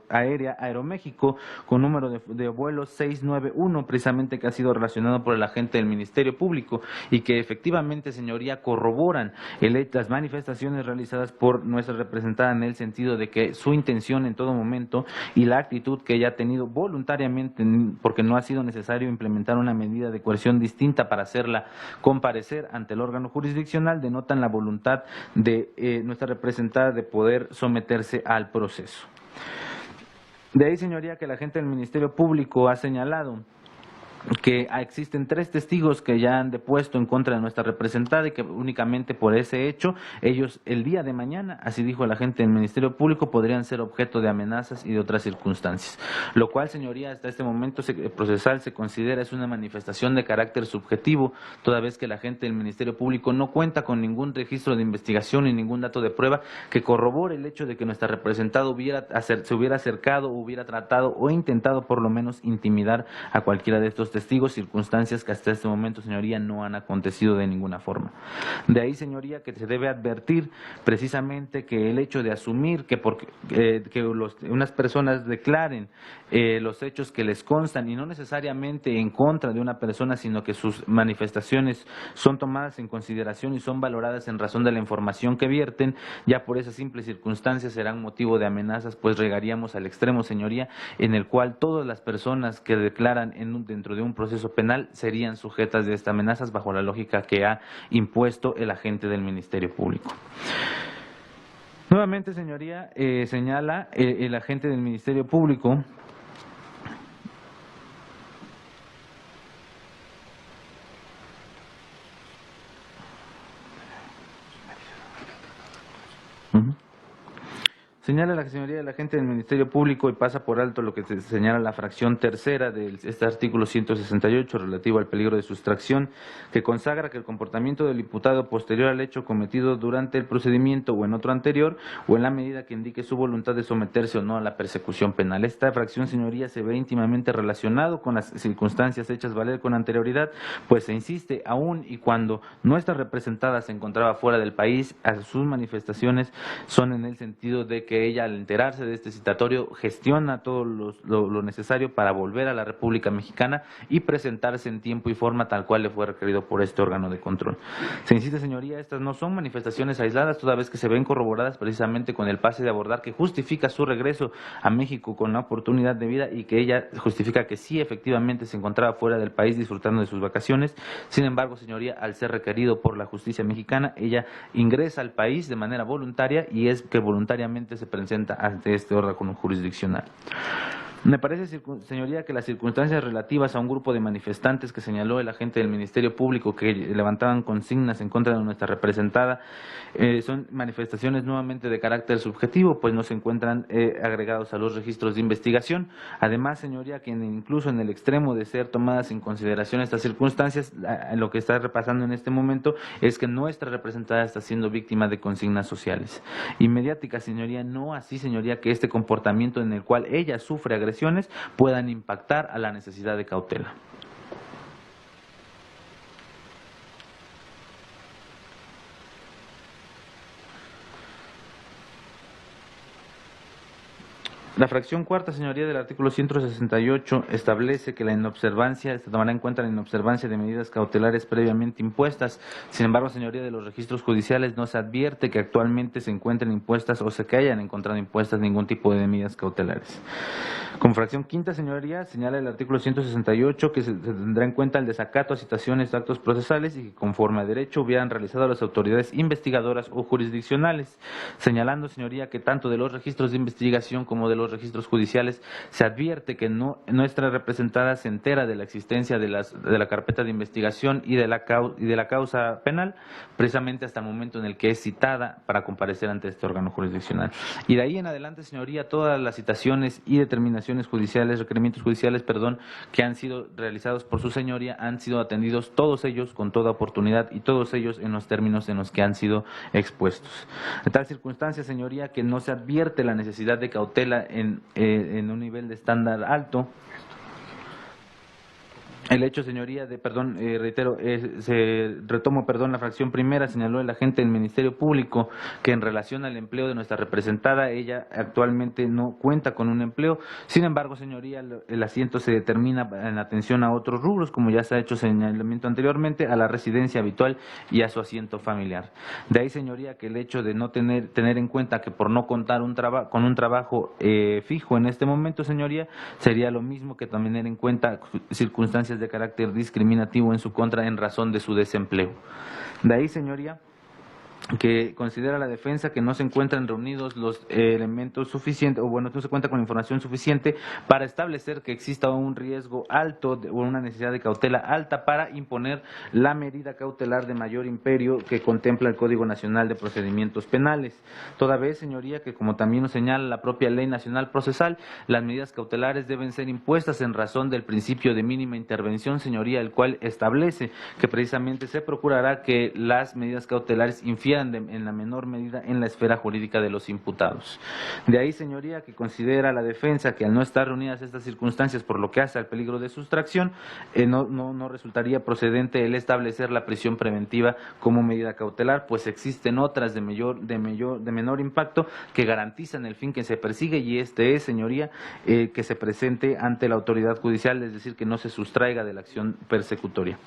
[SPEAKER 5] aérea Aeroméxico con número de vuelo 691, precisamente que ha sido relacionado por el agente del Ministerio Público y que efectivamente, señoría, corroboran las manifestaciones realizadas por nuestra representada en el sentido de que su intención en todo momento y la actitud que ella ha tenido voluntariamente, porque no ha sido necesario implementar una medida de coerción distinta para hacerla comparecer ante el órgano jurisdiccional, denotan la voluntad de nuestra representada de poder someterse al proceso. De ahí, señoría, que la agente del Ministerio Público ha señalado que existen 3 testigos que ya han depuesto en contra de nuestra representada y que únicamente por ese hecho, ellos el día de mañana, así dijo la gente del Ministerio Público, podrían ser objeto de amenazas y de otras circunstancias. Lo cual, señoría, hasta este momento procesal se considera es una manifestación de carácter subjetivo, toda vez que la gente del Ministerio Público no cuenta con ningún registro de investigación ni ningún dato de prueba que corrobore el hecho de que nuestra representada se hubiera acercado, hubiera tratado o intentado por lo menos intimidar a cualquiera de estos testigos, circunstancias que hasta este momento, señoría, no han acontecido de ninguna forma. De ahí, señoría, que se debe advertir precisamente que el hecho de asumir que unas personas declaren los hechos que les constan y no necesariamente en contra de una persona, sino que sus manifestaciones son tomadas en consideración y son valoradas en razón de la información que vierten, ya por esas simples circunstancias serán motivo de amenazas, pues llegaríamos al extremo, señoría, en el cual todas las personas que declaran dentro de un proceso penal serían sujetas de estas amenazas bajo la lógica que ha impuesto el agente del Ministerio Público. Nuevamente, señoría, señala el agente del Ministerio Público Señala la señoría del agente del Ministerio Público y pasa por alto lo que señala la fracción tercera de este artículo 168 relativo al peligro de sustracción, que consagra que el comportamiento del imputado posterior al hecho cometido durante el procedimiento o en otro anterior o en la medida que indique su voluntad de someterse o no a la persecución penal. Esta fracción, señoría, se ve íntimamente relacionado con las circunstancias hechas valer con anterioridad, pues se insiste, aún y cuando nuestra representada se encontraba fuera del país, a sus manifestaciones son en el sentido de que ella, al enterarse de este citatorio, gestiona todo lo necesario para volver a la República Mexicana y presentarse en tiempo y forma tal cual le fue requerido por este órgano de control. Se insiste, señoría, estas no son manifestaciones aisladas, toda vez que se ven corroboradas precisamente con el pase de abordar que justifica su regreso a México con la oportunidad de vida y que ella justifica que sí, efectivamente, se encontraba fuera del país disfrutando de sus vacaciones. Sin embargo, señoría, al ser requerido por la justicia mexicana, ella ingresa al país de manera voluntaria y es que voluntariamente se presenta ante este órgano jurisdiccional. Me parece, señoría, que las circunstancias relativas a un grupo de manifestantes que señaló el agente del Ministerio Público que levantaban consignas en contra de nuestra representada son manifestaciones nuevamente de carácter subjetivo, pues no se encuentran agregados a los registros de investigación. Además, señoría, que incluso en el extremo de ser tomadas en consideración estas circunstancias, lo que está repasando en este momento es que nuestra representada está siendo víctima de consignas sociales y mediáticas, señoría, no así, señoría, que este comportamiento en el cual ella sufre agresiones puedan impactar a la necesidad de cautela. La fracción cuarta, señoría, del artículo 168 establece que la inobservancia, se tomará en cuenta la inobservancia de medidas cautelares previamente impuestas. Sin embargo, señoría, de los registros judiciales no se advierte que actualmente se encuentren impuestas o se que hayan encontrado impuestas ningún tipo de medidas cautelares. Con fracción quinta, señoría, señala el artículo 168 que se tendrá en cuenta el desacato a citaciones de actos procesales y que conforme a derecho hubieran realizado las autoridades investigadoras o jurisdiccionales, señalando, señoría, que tanto de los registros de investigación como de los registros judiciales se advierte que nuestra representada se entera de la existencia de la carpeta de investigación y de la causa penal, precisamente hasta el momento en el que es citada para comparecer ante este órgano jurisdiccional. Y de ahí en adelante, señoría, todas las citaciones y determinaciones judiciales, requerimientos judiciales, que han sido realizados por su señoría, han sido atendidos todos ellos con toda oportunidad y todos ellos en los términos en los que han sido expuestos. En tal circunstancia, señoría, que no se advierte la necesidad de cautela en un nivel de estándar alto. El hecho, señoría, retomo, la fracción primera, señaló el agente del Ministerio Público que en relación al empleo de nuestra representada, ella actualmente no cuenta con un empleo. Sin embargo, señoría, el asiento se determina en atención a otros rubros, como ya se ha hecho señalamiento anteriormente, a la residencia habitual y a su asiento familiar. De ahí, señoría, que el hecho de no tener en cuenta que por no contar con un trabajo fijo en este momento, señoría, sería lo mismo que también tener en cuenta circunstancias de carácter discriminativo en su contra en razón de su desempleo. De ahí, señoría, que considera la defensa que no se encuentran reunidos los elementos suficientes, o bueno, no se cuenta con información suficiente para establecer que exista un riesgo alto o una necesidad de cautela alta para imponer la medida cautelar de mayor imperio que contempla el Código Nacional de Procedimientos Penales. Toda vez, señoría, que como también nos señala la propia Ley Nacional Procesal, las medidas cautelares deben ser impuestas en razón del principio de mínima intervención, señoría, el cual establece que precisamente se procurará que las medidas cautelares infieran en la menor medida en la esfera jurídica de los imputados. De ahí, señoría, que considera la defensa que al no estar reunidas estas circunstancias por lo que hace al peligro de sustracción, no resultaría procedente el establecer la prisión preventiva como medida cautelar, pues existen otras de menor impacto que garantizan el fin que se persigue, y este es, señoría, que se presente ante la autoridad judicial, es decir, que no se sustraiga de la acción persecutoria.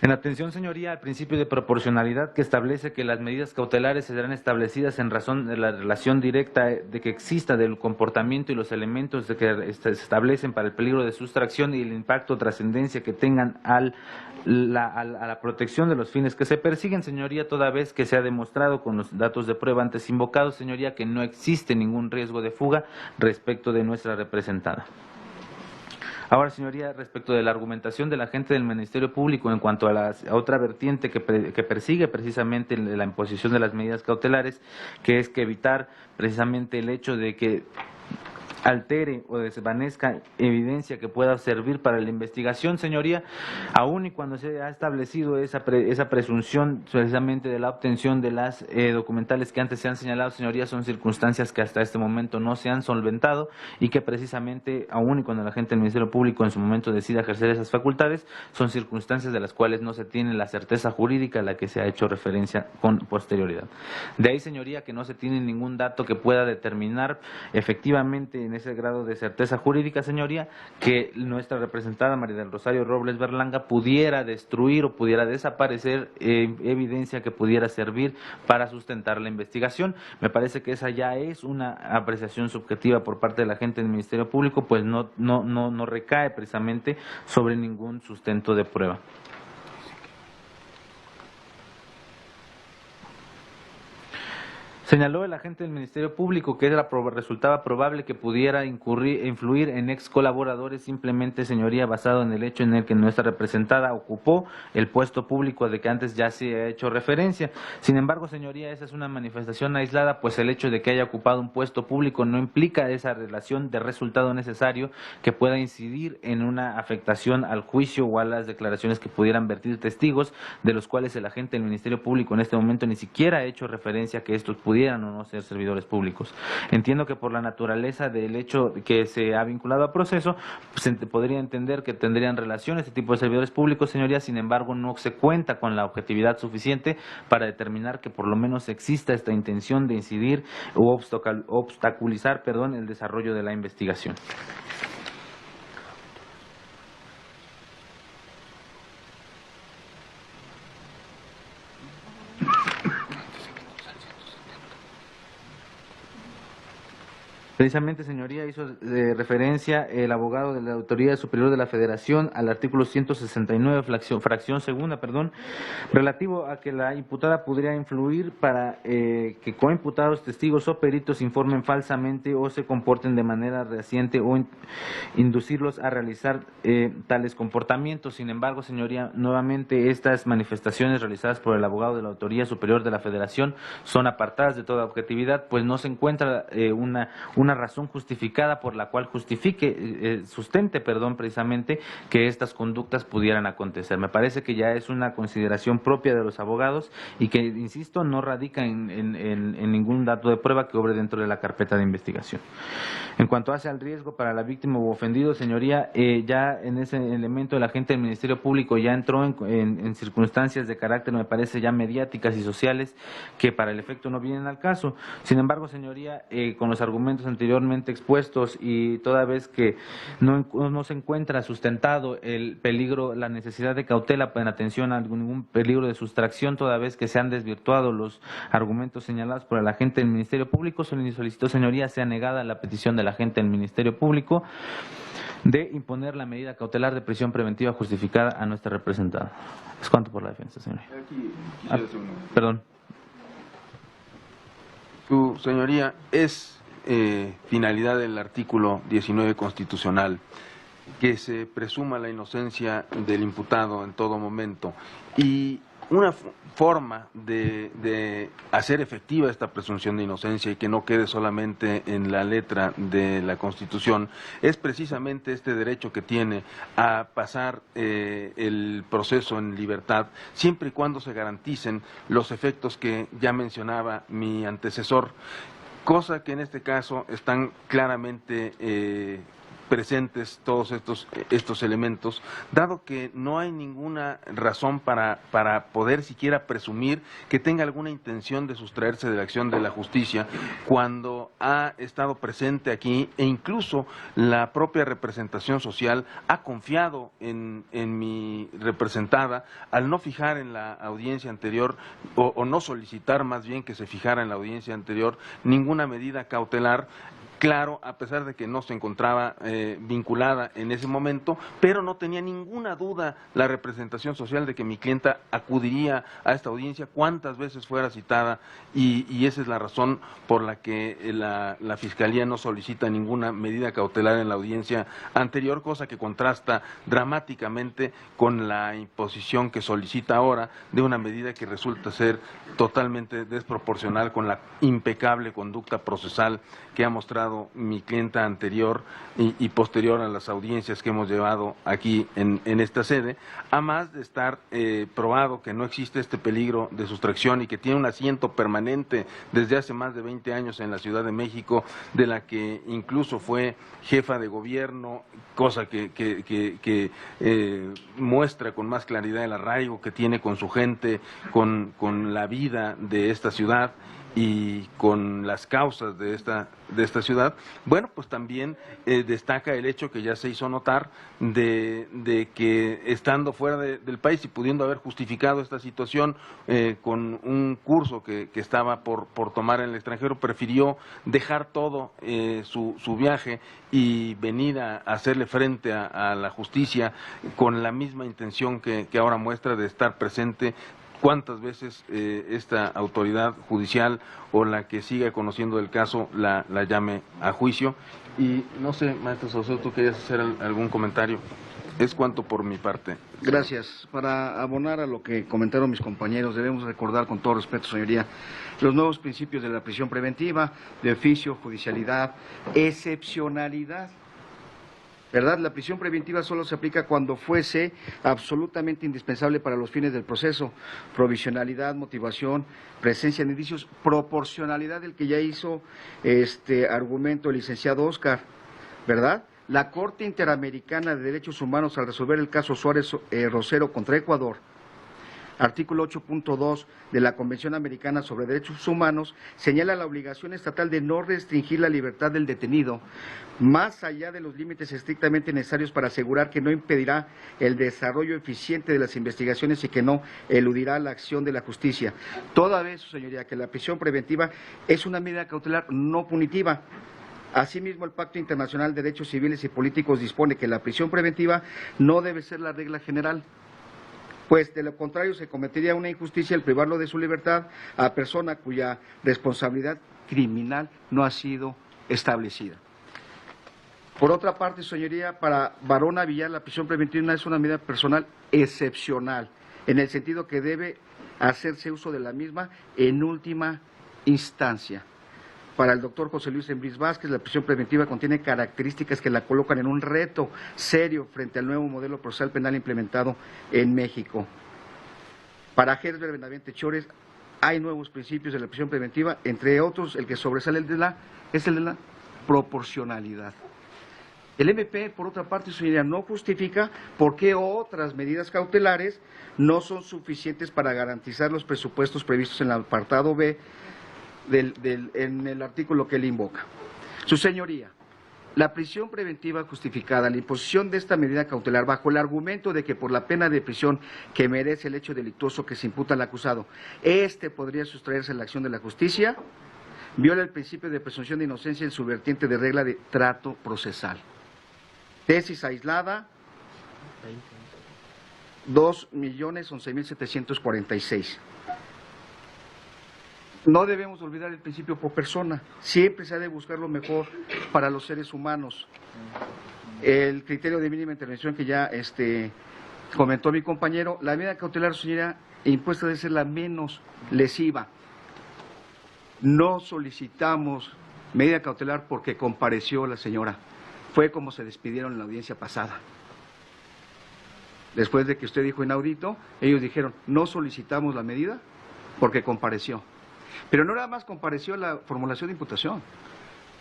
[SPEAKER 5] En atención, señoría, al principio de proporcionalidad que establece que las medidas cautelares serán establecidas en razón de la relación directa de que exista del comportamiento y los elementos de que se establecen para el peligro de sustracción y el impacto o trascendencia que tengan a la protección de los fines que se persiguen, señoría, toda vez que se ha demostrado con los datos de prueba antes invocados, señoría, que no existe ningún riesgo de fuga respecto de nuestra representada. Ahora, señoría, respecto de la argumentación del agente del Ministerio Público en cuanto a otra vertiente que persigue precisamente la imposición de las medidas cautelares, que es que evitar precisamente el hecho de que altere o desvanezca evidencia que pueda servir para la investigación, señoría, aun y cuando se ha establecido esa presunción precisamente de la obtención de las documentales que antes se han señalado, señoría, son circunstancias que hasta este momento no se han solventado y que precisamente, aun y cuando la agente del Ministerio Público en su momento decida ejercer esas facultades, son circunstancias de las cuales no se tiene la certeza jurídica a la que se ha hecho referencia con posterioridad. De ahí, señoría, que no se tiene ningún dato que pueda determinar efectivamente en ese grado de certeza jurídica, señoría, que nuestra representada María del Rosario Robles Berlanga pudiera destruir o pudiera desaparecer evidencia que pudiera servir para sustentar la investigación. Me parece que esa ya es una apreciación subjetiva por parte de la agente del Ministerio Público, pues no recae precisamente sobre ningún sustento de prueba. Señaló el agente del Ministerio Público que resultaba probable que pudiera influir en ex colaboradores simplemente, señoría, basado en el hecho en el que nuestra representada ocupó el puesto público de que antes ya se ha hecho referencia. Sin embargo, señoría, esa es una manifestación aislada, pues el hecho de que haya ocupado un puesto público no implica esa relación de resultado necesario que pueda incidir en una afectación al juicio o a las declaraciones que pudieran vertir testigos, de los cuales el agente del Ministerio Público en este momento ni siquiera ha hecho referencia a que estos pudieran o no ser servidores públicos. Entiendo que por la naturaleza del hecho que se ha vinculado a proceso, se podría entender que tendrían relación este tipo de servidores públicos, señoría. Sin embargo, no se cuenta con la objetividad suficiente para determinar que por lo menos exista esta intención de incidir o obstaculizar, el desarrollo de la investigación. Precisamente, señoría, hizo referencia el abogado de la Autoridad Superior de la Federación al artículo 169, fracción segunda, relativo a que la imputada podría influir para que coimputados, testigos o peritos informen falsamente o se comporten de manera reciente o inducirlos a realizar tales comportamientos. Sin embargo, señoría, nuevamente estas manifestaciones realizadas por el abogado de la Autoridad Superior de la Federación son apartadas de toda objetividad, pues no se encuentra una razón justificada por la cual sustente precisamente que estas conductas pudieran acontecer. Me parece que ya es una consideración propia de los abogados y que, insisto, no radica en ningún dato de prueba que obre dentro de la carpeta de investigación. En cuanto hace al riesgo para la víctima u ofendido, señoría, ya en ese elemento el agente del Ministerio Público ya entró en circunstancias de carácter, me parece, ya mediáticas y sociales que para el efecto no vienen al caso. Sin embargo, señoría, con los argumentos anteriormente expuestos y toda vez que no se encuentra sustentado el peligro, la necesidad de cautela en atención a ningún peligro de sustracción, toda vez que se han desvirtuado los argumentos señalados por el agente del Ministerio Público, solicitó, señoría, sea negada la petición del agente del Ministerio Público de imponer la medida cautelar de prisión preventiva justificada a nuestra representada. Es cuanto por la defensa, señoría. Perdón.
[SPEAKER 6] Su señoría, es finalidad del artículo 19 constitucional que se presuma la inocencia del imputado en todo momento, y una forma de hacer efectiva esta presunción de inocencia y que no quede solamente en la letra de la Constitución es precisamente este derecho que tiene a pasar el proceso en libertad, siempre y cuando se garanticen los efectos que ya mencionaba mi antecesor, cosa que en este caso están claramente presentes todos estos elementos, dado que no hay ninguna razón para poder siquiera presumir que tenga alguna intención de sustraerse de la acción de la justicia cuando ha estado presente aquí, e incluso la propia representación social ha confiado en mi representada al no fijar en la audiencia anterior o no solicitar más bien que se fijara en la audiencia anterior ninguna medida cautelar. Claro, a pesar de que no se encontraba vinculada en ese momento, pero no tenía ninguna duda la representación social de que mi clienta acudiría a esta audiencia cuantas veces fuera citada, y esa es la razón por la que la Fiscalía no solicita ninguna medida cautelar en la audiencia anterior, cosa que contrasta dramáticamente con la imposición que solicita ahora de una medida que resulta ser totalmente desproporcional con la impecable conducta procesal que ha mostrado mi clienta anterior y posterior a las audiencias que hemos llevado aquí en esta sede, a más de estar probado que no existe este peligro de sustracción y que tiene un asiento permanente desde hace más de 20 años en la Ciudad de México, de la que incluso fue jefa de gobierno, cosa que muestra con más claridad el arraigo que tiene con su gente, con la vida de esta ciudad y con las causas de esta ciudad. Bueno, pues también destaca el hecho que ya se hizo notar de que estando fuera del país y pudiendo haber justificado esta situación con un curso que estaba por tomar en el extranjero, prefirió dejar todo su viaje y venir a hacerle frente a la justicia con la misma intención que ahora muestra de estar presente cuántas veces esta autoridad judicial o la que siga conociendo el caso la llame a juicio. Y no sé, maestro Saucedo, ¿tú querías hacer algún comentario? Es cuanto por mi parte.
[SPEAKER 3] Gracias. Para abonar a lo que comentaron mis compañeros, debemos recordar con todo respeto, señoría, los nuevos principios de la prisión preventiva, de oficio, judicialidad, excepcionalidad. ¿Verdad? La prisión preventiva solo se aplica cuando fuese absolutamente indispensable para los fines del proceso. Provisionalidad, motivación, presencia de indicios, proporcionalidad, el que ya hizo argumento el licenciado Oscar, ¿verdad? La Corte Interamericana de Derechos Humanos, al resolver el caso Suárez Rosero contra Ecuador, artículo 8.2 de la Convención Americana sobre Derechos Humanos, señala la obligación estatal de no restringir la libertad del detenido más allá de los límites estrictamente necesarios para asegurar que no impedirá el desarrollo eficiente de las investigaciones y que no eludirá la acción de la justicia. Toda vez, señoría, que la prisión preventiva es una medida cautelar no punitiva. Asimismo, el Pacto Internacional de Derechos Civiles y Políticos dispone que la prisión preventiva no debe ser la regla general, pues de lo contrario se cometería una injusticia al privarlo de su libertad a persona cuya responsabilidad criminal no ha sido establecida. Por otra parte, señoría, para Barona Villar la prisión preventiva es una medida personal excepcional, en el sentido que debe hacerse uso de la misma en última instancia. Para el doctor José Luis Embriz Vázquez, la prisión preventiva contiene características que la colocan en un reto serio frente al nuevo modelo procesal penal implementado en México. Para Herbert Benavente Chores, hay nuevos principios de la prisión preventiva, entre otros el que sobresale es el de la proporcionalidad. El MP, por otra parte, señoría, no justifica por qué otras medidas cautelares no son suficientes para garantizar los presupuestos previstos en el apartado B en el artículo que él invoca. Su señoría, la prisión preventiva justificada, la imposición de esta medida cautelar bajo el argumento de que por la pena de prisión que merece el hecho delictuoso que se imputa al acusado, podría sustraerse a la acción de la justicia, viola el principio de presunción de inocencia en su vertiente de regla de trato procesal. Tesis aislada, 2.011.746. No debemos olvidar el principio por persona. Siempre se ha de buscar lo mejor para los seres humanos. El criterio de mínima intervención que ya comentó mi compañero, la medida cautelar, señora, impuesta debe ser la menos lesiva. No solicitamos medida cautelar porque compareció la señora. Fue como se despidieron en la audiencia pasada. Después de que usted dijo inaudito, ellos dijeron, no solicitamos la medida porque compareció. Pero no nada más compareció la formulación de imputación,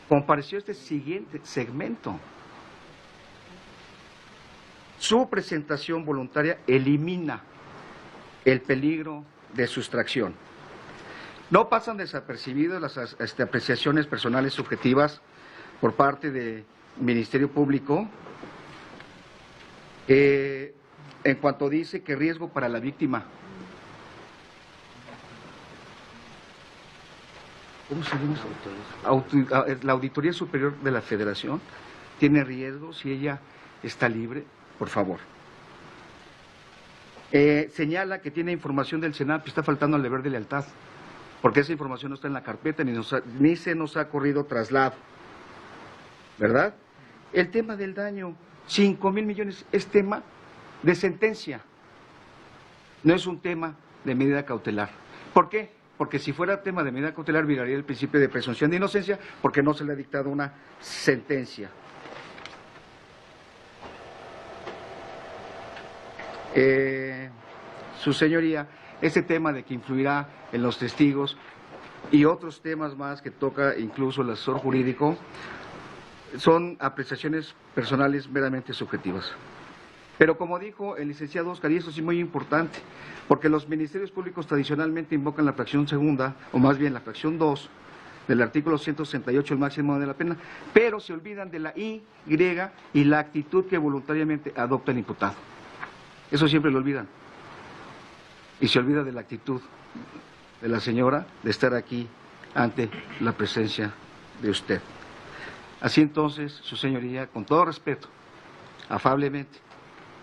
[SPEAKER 3] compareció este siguiente segmento. Su presentación voluntaria elimina el peligro de sustracción. No pasan desapercibidas las apreciaciones personales subjetivas por parte del Ministerio Público en cuanto dice que riesgo para la víctima. ¿Cómo se llama? La Auditoría Superior de la Federación tiene riesgo si ella está libre, por favor. Señala que tiene información del SENAP y está faltando al deber de lealtad, porque esa información no está en la carpeta ni se nos ha corrido traslado, ¿verdad? El tema del daño, 5,000 millones, es tema de sentencia, no es un tema de medida cautelar. ¿Por qué? Porque si fuera tema de medida cautelar violaría el principio de presunción de inocencia porque no se le ha dictado una sentencia. Su señoría, ese tema de que influirá en los testigos y otros temas más que toca incluso el asesor jurídico son apreciaciones personales meramente subjetivas. Pero como dijo el licenciado Oscar, y eso sí muy importante, porque los ministerios públicos tradicionalmente invocan la fracción segunda, o más bien la fracción 2, del artículo 168, el máximo de la pena, pero se olvidan de la Y y la actitud que voluntariamente adopta el imputado. Eso siempre lo olvidan. Y se olvida de la actitud de la señora de estar aquí ante la presencia de usted. Así entonces, su señoría, con todo respeto, afablemente,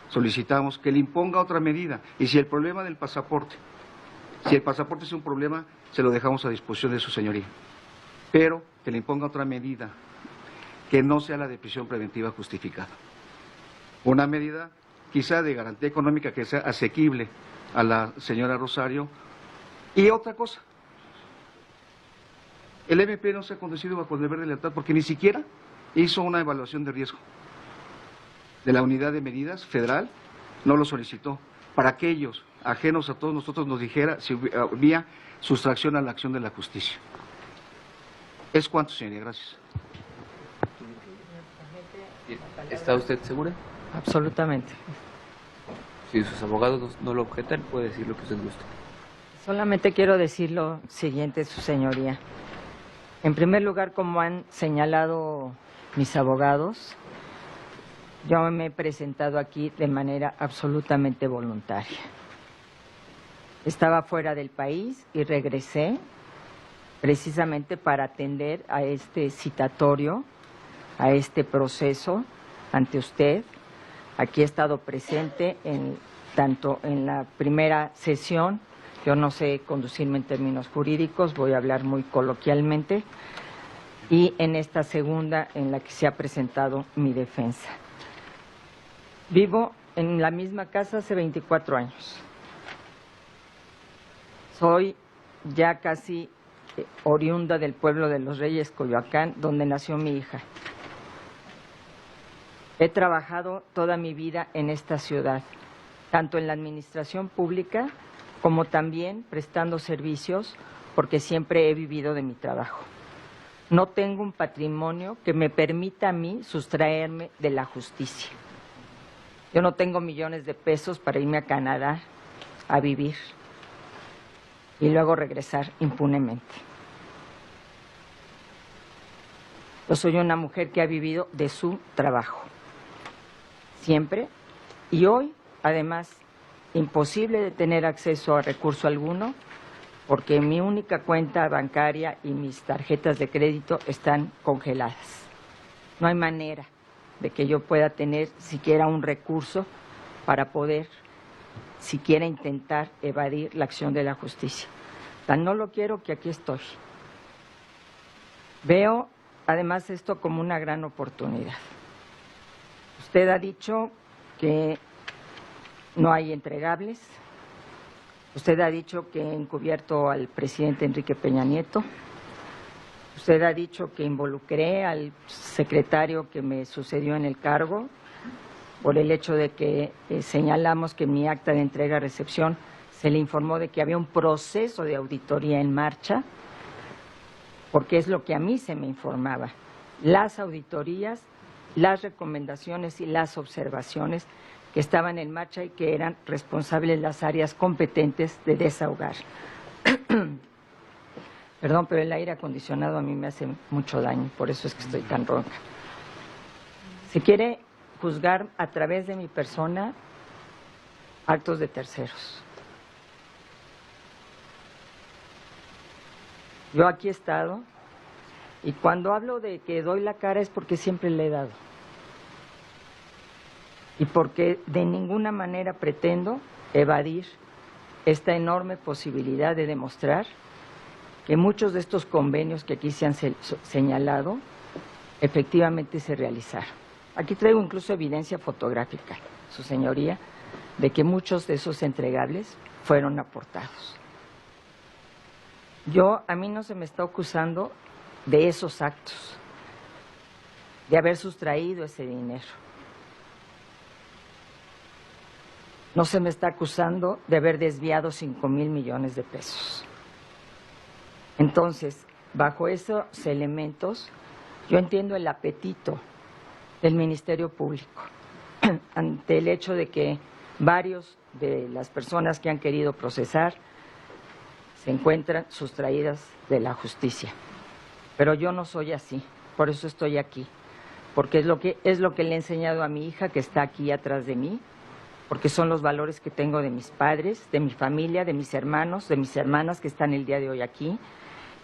[SPEAKER 3] solicitamos que le imponga otra medida. Y si el problema del pasaporte, si el pasaporte es un problema, se lo dejamos a disposición de su señoría. Pero que le imponga otra medida, que no sea la de prisión preventiva justificada. Una medida quizá de garantía económica que sea asequible a la señora Rosario. Y otra cosa, el MP no se ha conducido bajo el deber de lealtad porque ni siquiera hizo una evaluación de riesgo de la unidad de medidas federal, no lo solicitó, para que ellos, ajenos a todos nosotros, nos dijera si había sustracción a la acción de la justicia. ¿Es cuánto, señoría? Gracias.
[SPEAKER 1] ¿Está usted segura?
[SPEAKER 7] Absolutamente.
[SPEAKER 1] Si sus abogados no lo objetan, puede decir lo que usted guste.
[SPEAKER 7] Solamente quiero decir lo siguiente, su señoría. En primer lugar, como han señalado mis abogados, yo me he presentado aquí de manera absolutamente voluntaria. Estaba fuera del país y regresé precisamente para atender a este citatorio, a este proceso ante usted. Aquí he estado presente tanto en la primera sesión, yo no sé conducirme en términos jurídicos, voy a hablar muy coloquialmente, y en esta segunda en la que se ha presentado mi defensa. Vivo en la misma casa hace 24 años. Soy ya casi oriunda del pueblo de Los Reyes, Coyoacán, donde nació mi hija. He trabajado toda mi vida en esta ciudad, tanto en la administración pública como también prestando servicios, porque siempre he vivido de mi trabajo. No tengo un patrimonio que me permita a mí sustraerme de la justicia. Yo no tengo millones de pesos para irme a Canadá a vivir y luego regresar impunemente. Yo soy una mujer que ha vivido de su trabajo, siempre, y hoy, además, imposible de tener acceso a recurso alguno, porque mi única cuenta bancaria y mis tarjetas de crédito están congeladas. No hay manera de que yo pueda tener siquiera un recurso para poder siquiera intentar evadir la acción de la justicia. Tan no lo quiero que aquí estoy. Veo además esto como una gran oportunidad. Usted ha dicho que no hay entregables. Usted ha dicho que he encubierto al presidente Enrique Peña Nieto. Usted ha dicho que involucré al secretario que me sucedió en el cargo por el hecho de que señalamos que en mi acta de entrega-recepción se le informó de que había un proceso de auditoría en marcha, porque es lo que a mí se me informaba. Las auditorías, las recomendaciones y las observaciones que estaban en marcha y que eran responsables las áreas competentes de desahogar. Perdón, pero el aire acondicionado a mí me hace mucho daño, por eso es que estoy tan ronca. Se quiere juzgar a través de mi persona actos de terceros. Yo aquí he estado y cuando hablo de que doy la cara es porque siempre le he dado. Y porque de ninguna manera pretendo evadir esta enorme posibilidad de demostrar que muchos de estos convenios que aquí se han señalado efectivamente se realizaron. Aquí traigo incluso evidencia fotográfica, Su Señoría, de que muchos de esos entregables fueron aportados. A mí no se me está acusando de esos actos, de haber sustraído ese dinero. No se me está acusando de haber desviado 5,000 millones de pesos. Entonces, bajo esos elementos, yo entiendo el apetito del Ministerio Público ante el hecho de que varios de las personas que han querido procesar se encuentran sustraídas de la justicia. Pero yo no soy así, por eso estoy aquí, porque es lo que le he enseñado a mi hija que está aquí atrás de mí, porque son los valores que tengo de mis padres, de mi familia, de mis hermanos, de mis hermanas que están el día de hoy aquí,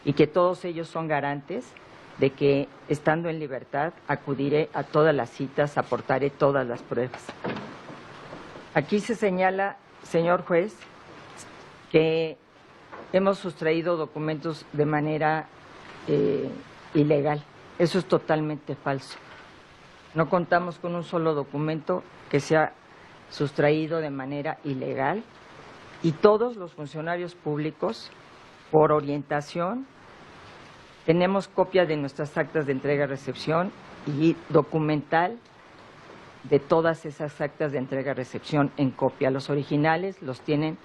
[SPEAKER 7] y que todos ellos son garantes de que, estando en libertad, acudiré a todas las citas, aportaré todas las pruebas. Aquí se señala, señor juez, que hemos sustraído documentos de manera ilegal. Eso es totalmente falso. No contamos con un solo documento que sea sustraído de manera ilegal y todos los funcionarios públicos, por orientación, tenemos copias de nuestras actas de entrega-recepción y documental de todas esas actas de entrega-recepción en copia. Los originales los tienen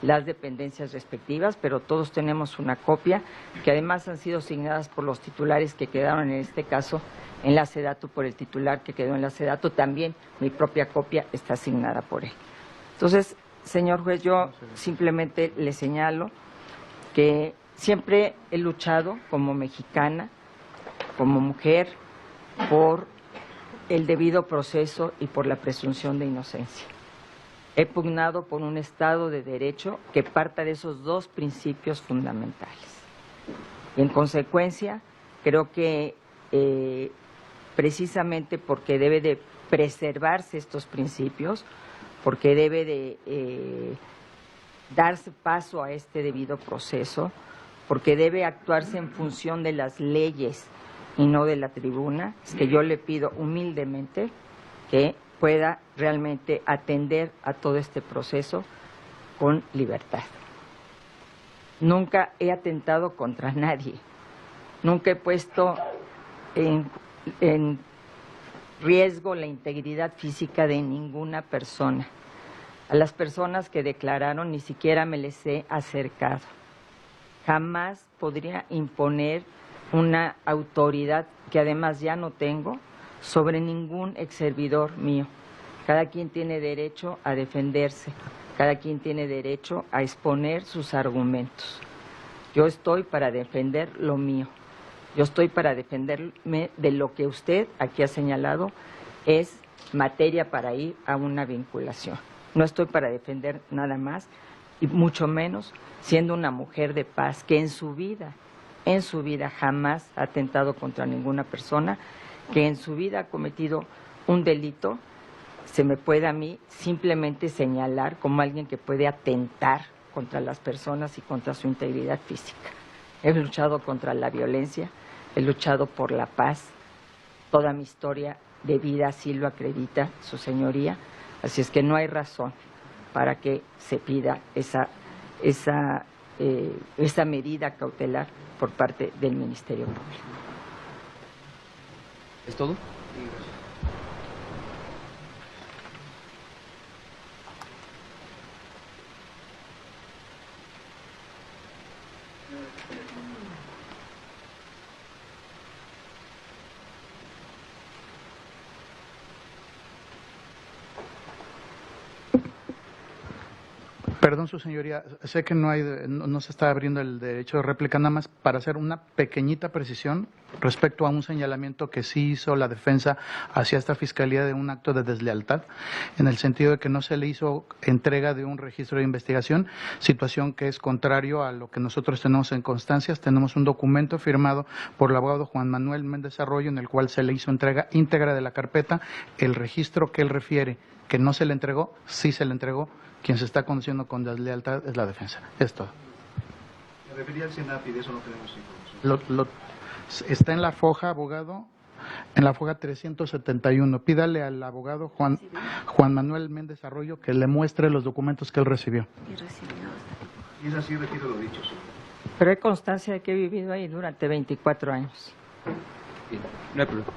[SPEAKER 7] las dependencias respectivas, pero todos tenemos una copia que además han sido asignadas por los titulares que quedaron en este caso en la SEDATU, por el titular que quedó en la SEDATU, también mi propia copia está asignada por él. Entonces, señor juez, yo simplemente le señalo que siempre he luchado como mexicana, como mujer, por el debido proceso y por la presunción de inocencia. He pugnado por un Estado de Derecho que parta de esos dos principios fundamentales. Y en consecuencia, creo que precisamente porque debe de preservarse estos principios, porque debe de darse paso a este debido proceso, porque debe actuarse en función de las leyes y no de la tribuna, es que yo le pido humildemente que pueda realmente atender a todo este proceso con libertad. Nunca he atentado contra nadie, nunca he puesto en riesgo la integridad física de ninguna persona. A las personas que declararon ni siquiera me les he acercado. Jamás podría imponer una autoridad que además ya no tengo sobre ningún exservidor mío. Cada quien tiene derecho a defenderse, cada quien tiene derecho a exponer sus argumentos. Yo estoy para defender lo mío, yo estoy para defenderme de lo que usted aquí ha señalado es materia para ir a una vinculación. No estoy para defender nada más, y mucho menos siendo una mujer de paz que en su vida jamás ha atentado contra ninguna persona, que en su vida ha cometido un delito, se me puede a mí simplemente señalar como alguien que puede atentar contra las personas y contra su integridad física. He luchado contra la violencia, he luchado por la paz, toda mi historia de vida así lo acredita su señoría, así es que no hay razón para que se pida esa medida cautelar por parte del Ministerio Público.
[SPEAKER 1] ¿Es todo?
[SPEAKER 2] Perdón, su señoría, sé que no se está abriendo el derecho de réplica, nada más para hacer una pequeñita precisión respecto a un señalamiento que sí hizo la defensa hacia esta fiscalía de un acto de deslealtad, en el sentido de que no se le hizo entrega de un registro de investigación, situación que es contrario a lo que nosotros tenemos en constancias. Tenemos un documento firmado por el abogado Juan Manuel Méndez Arroyo en el cual se le hizo entrega íntegra de la carpeta. El registro que él refiere que no se le entregó, sí se le entregó. Quien se está conduciendo con deslealtad es la defensa. Es todo.
[SPEAKER 3] Me refería al SENAP y de eso no tenemos información.
[SPEAKER 2] Está en la foja, abogado, en la foja 371. Pídale al abogado Juan Manuel Méndez Arroyo que le muestre los documentos que él recibió.
[SPEAKER 3] Y es así, retiro lo dicho, señor.
[SPEAKER 7] Pero hay constancia de que he vivido ahí durante 24 años.
[SPEAKER 1] Bien, no hay problema.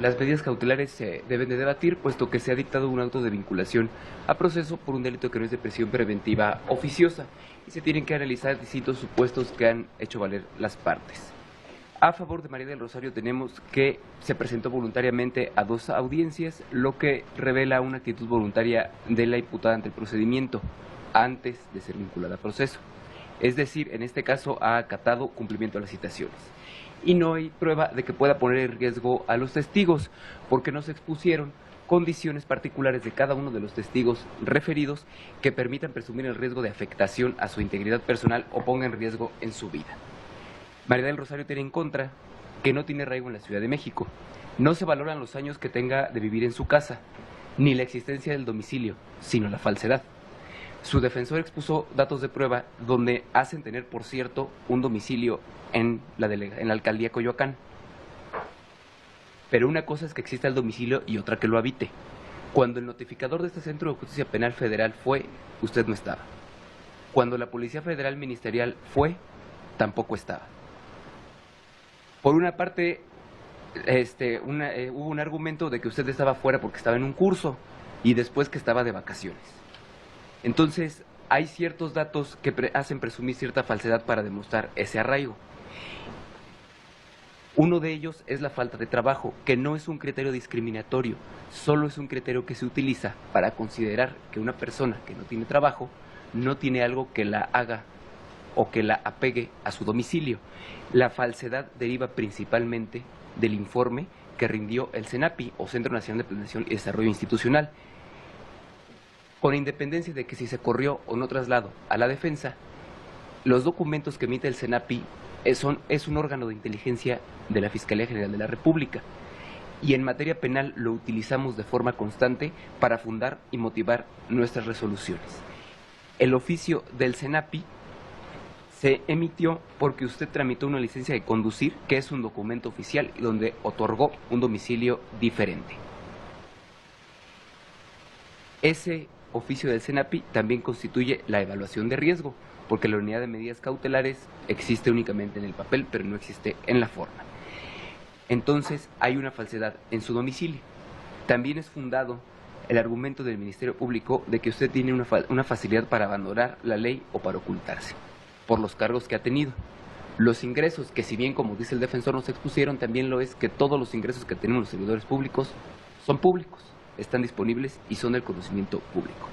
[SPEAKER 1] Las medidas cautelares se deben de debatir, puesto que se ha dictado un auto de vinculación a proceso por un delito que no es de prisión preventiva oficiosa y se tienen que analizar distintos supuestos que han hecho valer las partes. A favor de María del Rosario tenemos que se presentó voluntariamente a 2 audiencias, lo que revela una actitud voluntaria de la imputada ante el procedimiento antes de ser vinculada a proceso. Es decir, en este caso ha acatado cumplimiento a las citaciones. Y no hay prueba de que pueda poner en riesgo a los testigos, porque no se expusieron condiciones particulares de cada uno de los testigos referidos que permitan presumir el riesgo de afectación a su integridad personal o ponga en riesgo en su vida. María del Rosario tiene en contra que no tiene arraigo en la Ciudad de México. No se valoran los años que tenga de vivir en su casa, ni la existencia del domicilio, sino la falsedad. Su defensor expuso datos de prueba donde hacen tener, por cierto, un domicilio en la alcaldía Coyoacán. Pero una cosa es que exista el domicilio y otra que lo habite. Cuando el notificador de este Centro de Justicia Penal Federal fue, usted no estaba. Cuando la Policía Federal Ministerial fue, tampoco estaba. Por una parte, hubo un argumento de que usted estaba fuera porque estaba en un curso y después que estaba de vacaciones. Entonces, hay ciertos datos que hacen presumir cierta falsedad para demostrar ese arraigo. Uno de ellos es la falta de trabajo, que no es un criterio discriminatorio, solo es un criterio que se utiliza para considerar que una persona que no tiene trabajo no tiene algo que la haga o que la apegue a su domicilio. La falsedad deriva principalmente del informe que rindió el CENAPI, o Centro Nacional de Planeación y Desarrollo Institucional. Con independencia de que si se corrió o no traslado a la defensa, los documentos que emite el CENAPI es un órgano de inteligencia de la Fiscalía General de la República, y en materia penal lo utilizamos de forma constante para fundar y motivar nuestras resoluciones. El oficio del CENAPI se emitió porque usted tramitó una licencia de conducir, que es un documento oficial y donde otorgó un domicilio diferente. Ese oficio del CENAPI también constituye la evaluación de riesgo, porque la unidad de medidas cautelares existe únicamente en el papel, pero no existe en la forma. Entonces, hay una falsedad en su domicilio. También es fundado el argumento del Ministerio Público de que usted tiene una facilidad para abandonar la ley o para ocultarse, por los cargos que ha tenido. Los ingresos, que si bien, como dice el defensor, no se expusieron, también lo es que todos los ingresos que tenemos los servidores públicos son públicos, están disponibles y son del conocimiento público.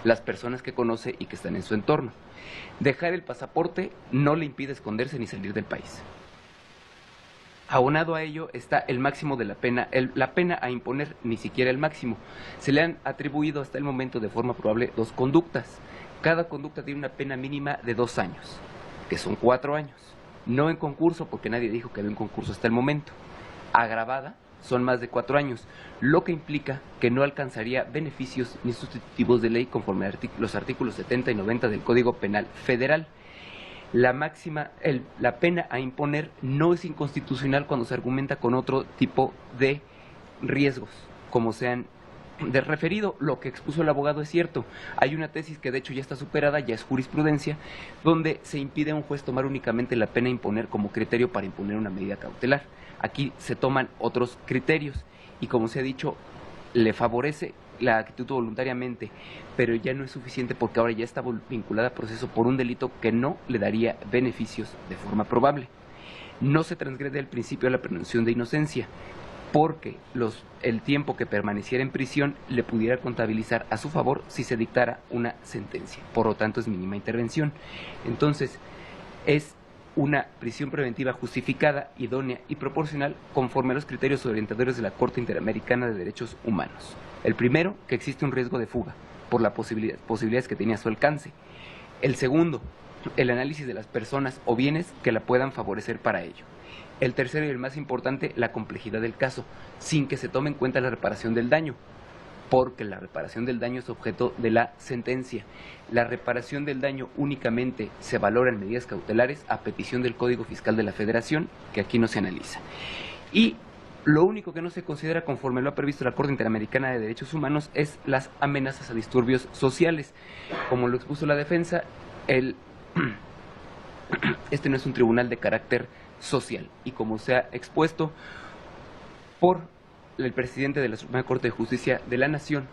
[SPEAKER 1] Las personas que conoce y que están en su entorno. Dejar el pasaporte no le impide esconderse ni salir del país. Aunado a ello está el máximo de la pena, la pena a imponer, ni siquiera el máximo. Se le han atribuido hasta el momento de forma probable 2 conductas. Cada conducta tiene una pena mínima de 2 años, que son 4 años. No en concurso, porque nadie dijo que había un concurso hasta el momento. Agravada, son más de 4 años, lo que implica que no alcanzaría beneficios ni sustitutivos de ley conforme a los artículos 70 y 90 del Código Penal Federal. La pena a imponer no es inconstitucional cuando se argumenta con otro tipo de riesgos, como sean de referido. Lo que expuso el abogado es cierto. Hay una tesis que de hecho ya está superada, ya es jurisprudencia, donde se impide a un juez tomar únicamente la pena a imponer como criterio para imponer una medida cautelar. Aquí se toman otros criterios y, como se ha dicho, le favorece la actitud voluntariamente, pero ya no es suficiente porque ahora ya está vinculada a proceso por un delito que no le daría beneficios de forma probable. No se transgrede el principio de la presunción de inocencia, porque el tiempo que permaneciera en prisión le pudiera contabilizar a su favor si se dictara una sentencia. Por lo tanto, es mínima intervención. Entonces, es una prisión preventiva justificada, idónea y proporcional conforme a los criterios orientadores de la Corte Interamericana de Derechos Humanos. El primero, que existe un riesgo de fuga por las posibilidades que tenía a su alcance. El segundo, el análisis de las personas o bienes que la puedan favorecer para ello. El tercero y el más importante, la complejidad del caso, sin que se tome en cuenta la reparación del daño, porque la reparación del daño es objeto de la sentencia. La reparación del daño únicamente se valora en medidas cautelares a petición del Código Fiscal de la Federación, que aquí no se analiza. Y lo único que no se considera, conforme lo ha previsto la Corte Interamericana de Derechos Humanos, es las amenazas a disturbios sociales. Como lo expuso la defensa, este no es un tribunal de carácter social. Y como se ha expuesto por el presidente de la Suprema Corte de Justicia de la Nación,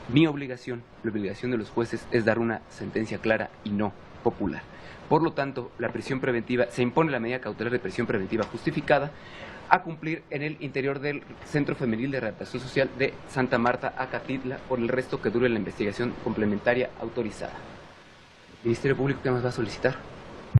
[SPEAKER 1] mi obligación, la obligación de los jueces, es dar una sentencia clara y no popular. Por lo tanto, la prisión preventiva, se impone la medida cautelar de prisión preventiva justificada a cumplir en el interior del Centro Femenil de Rehabilitación Social de Santa Marta, Acatitla, por el resto que dure la investigación complementaria autorizada. Ministerio Público, ¿qué más va a solicitar?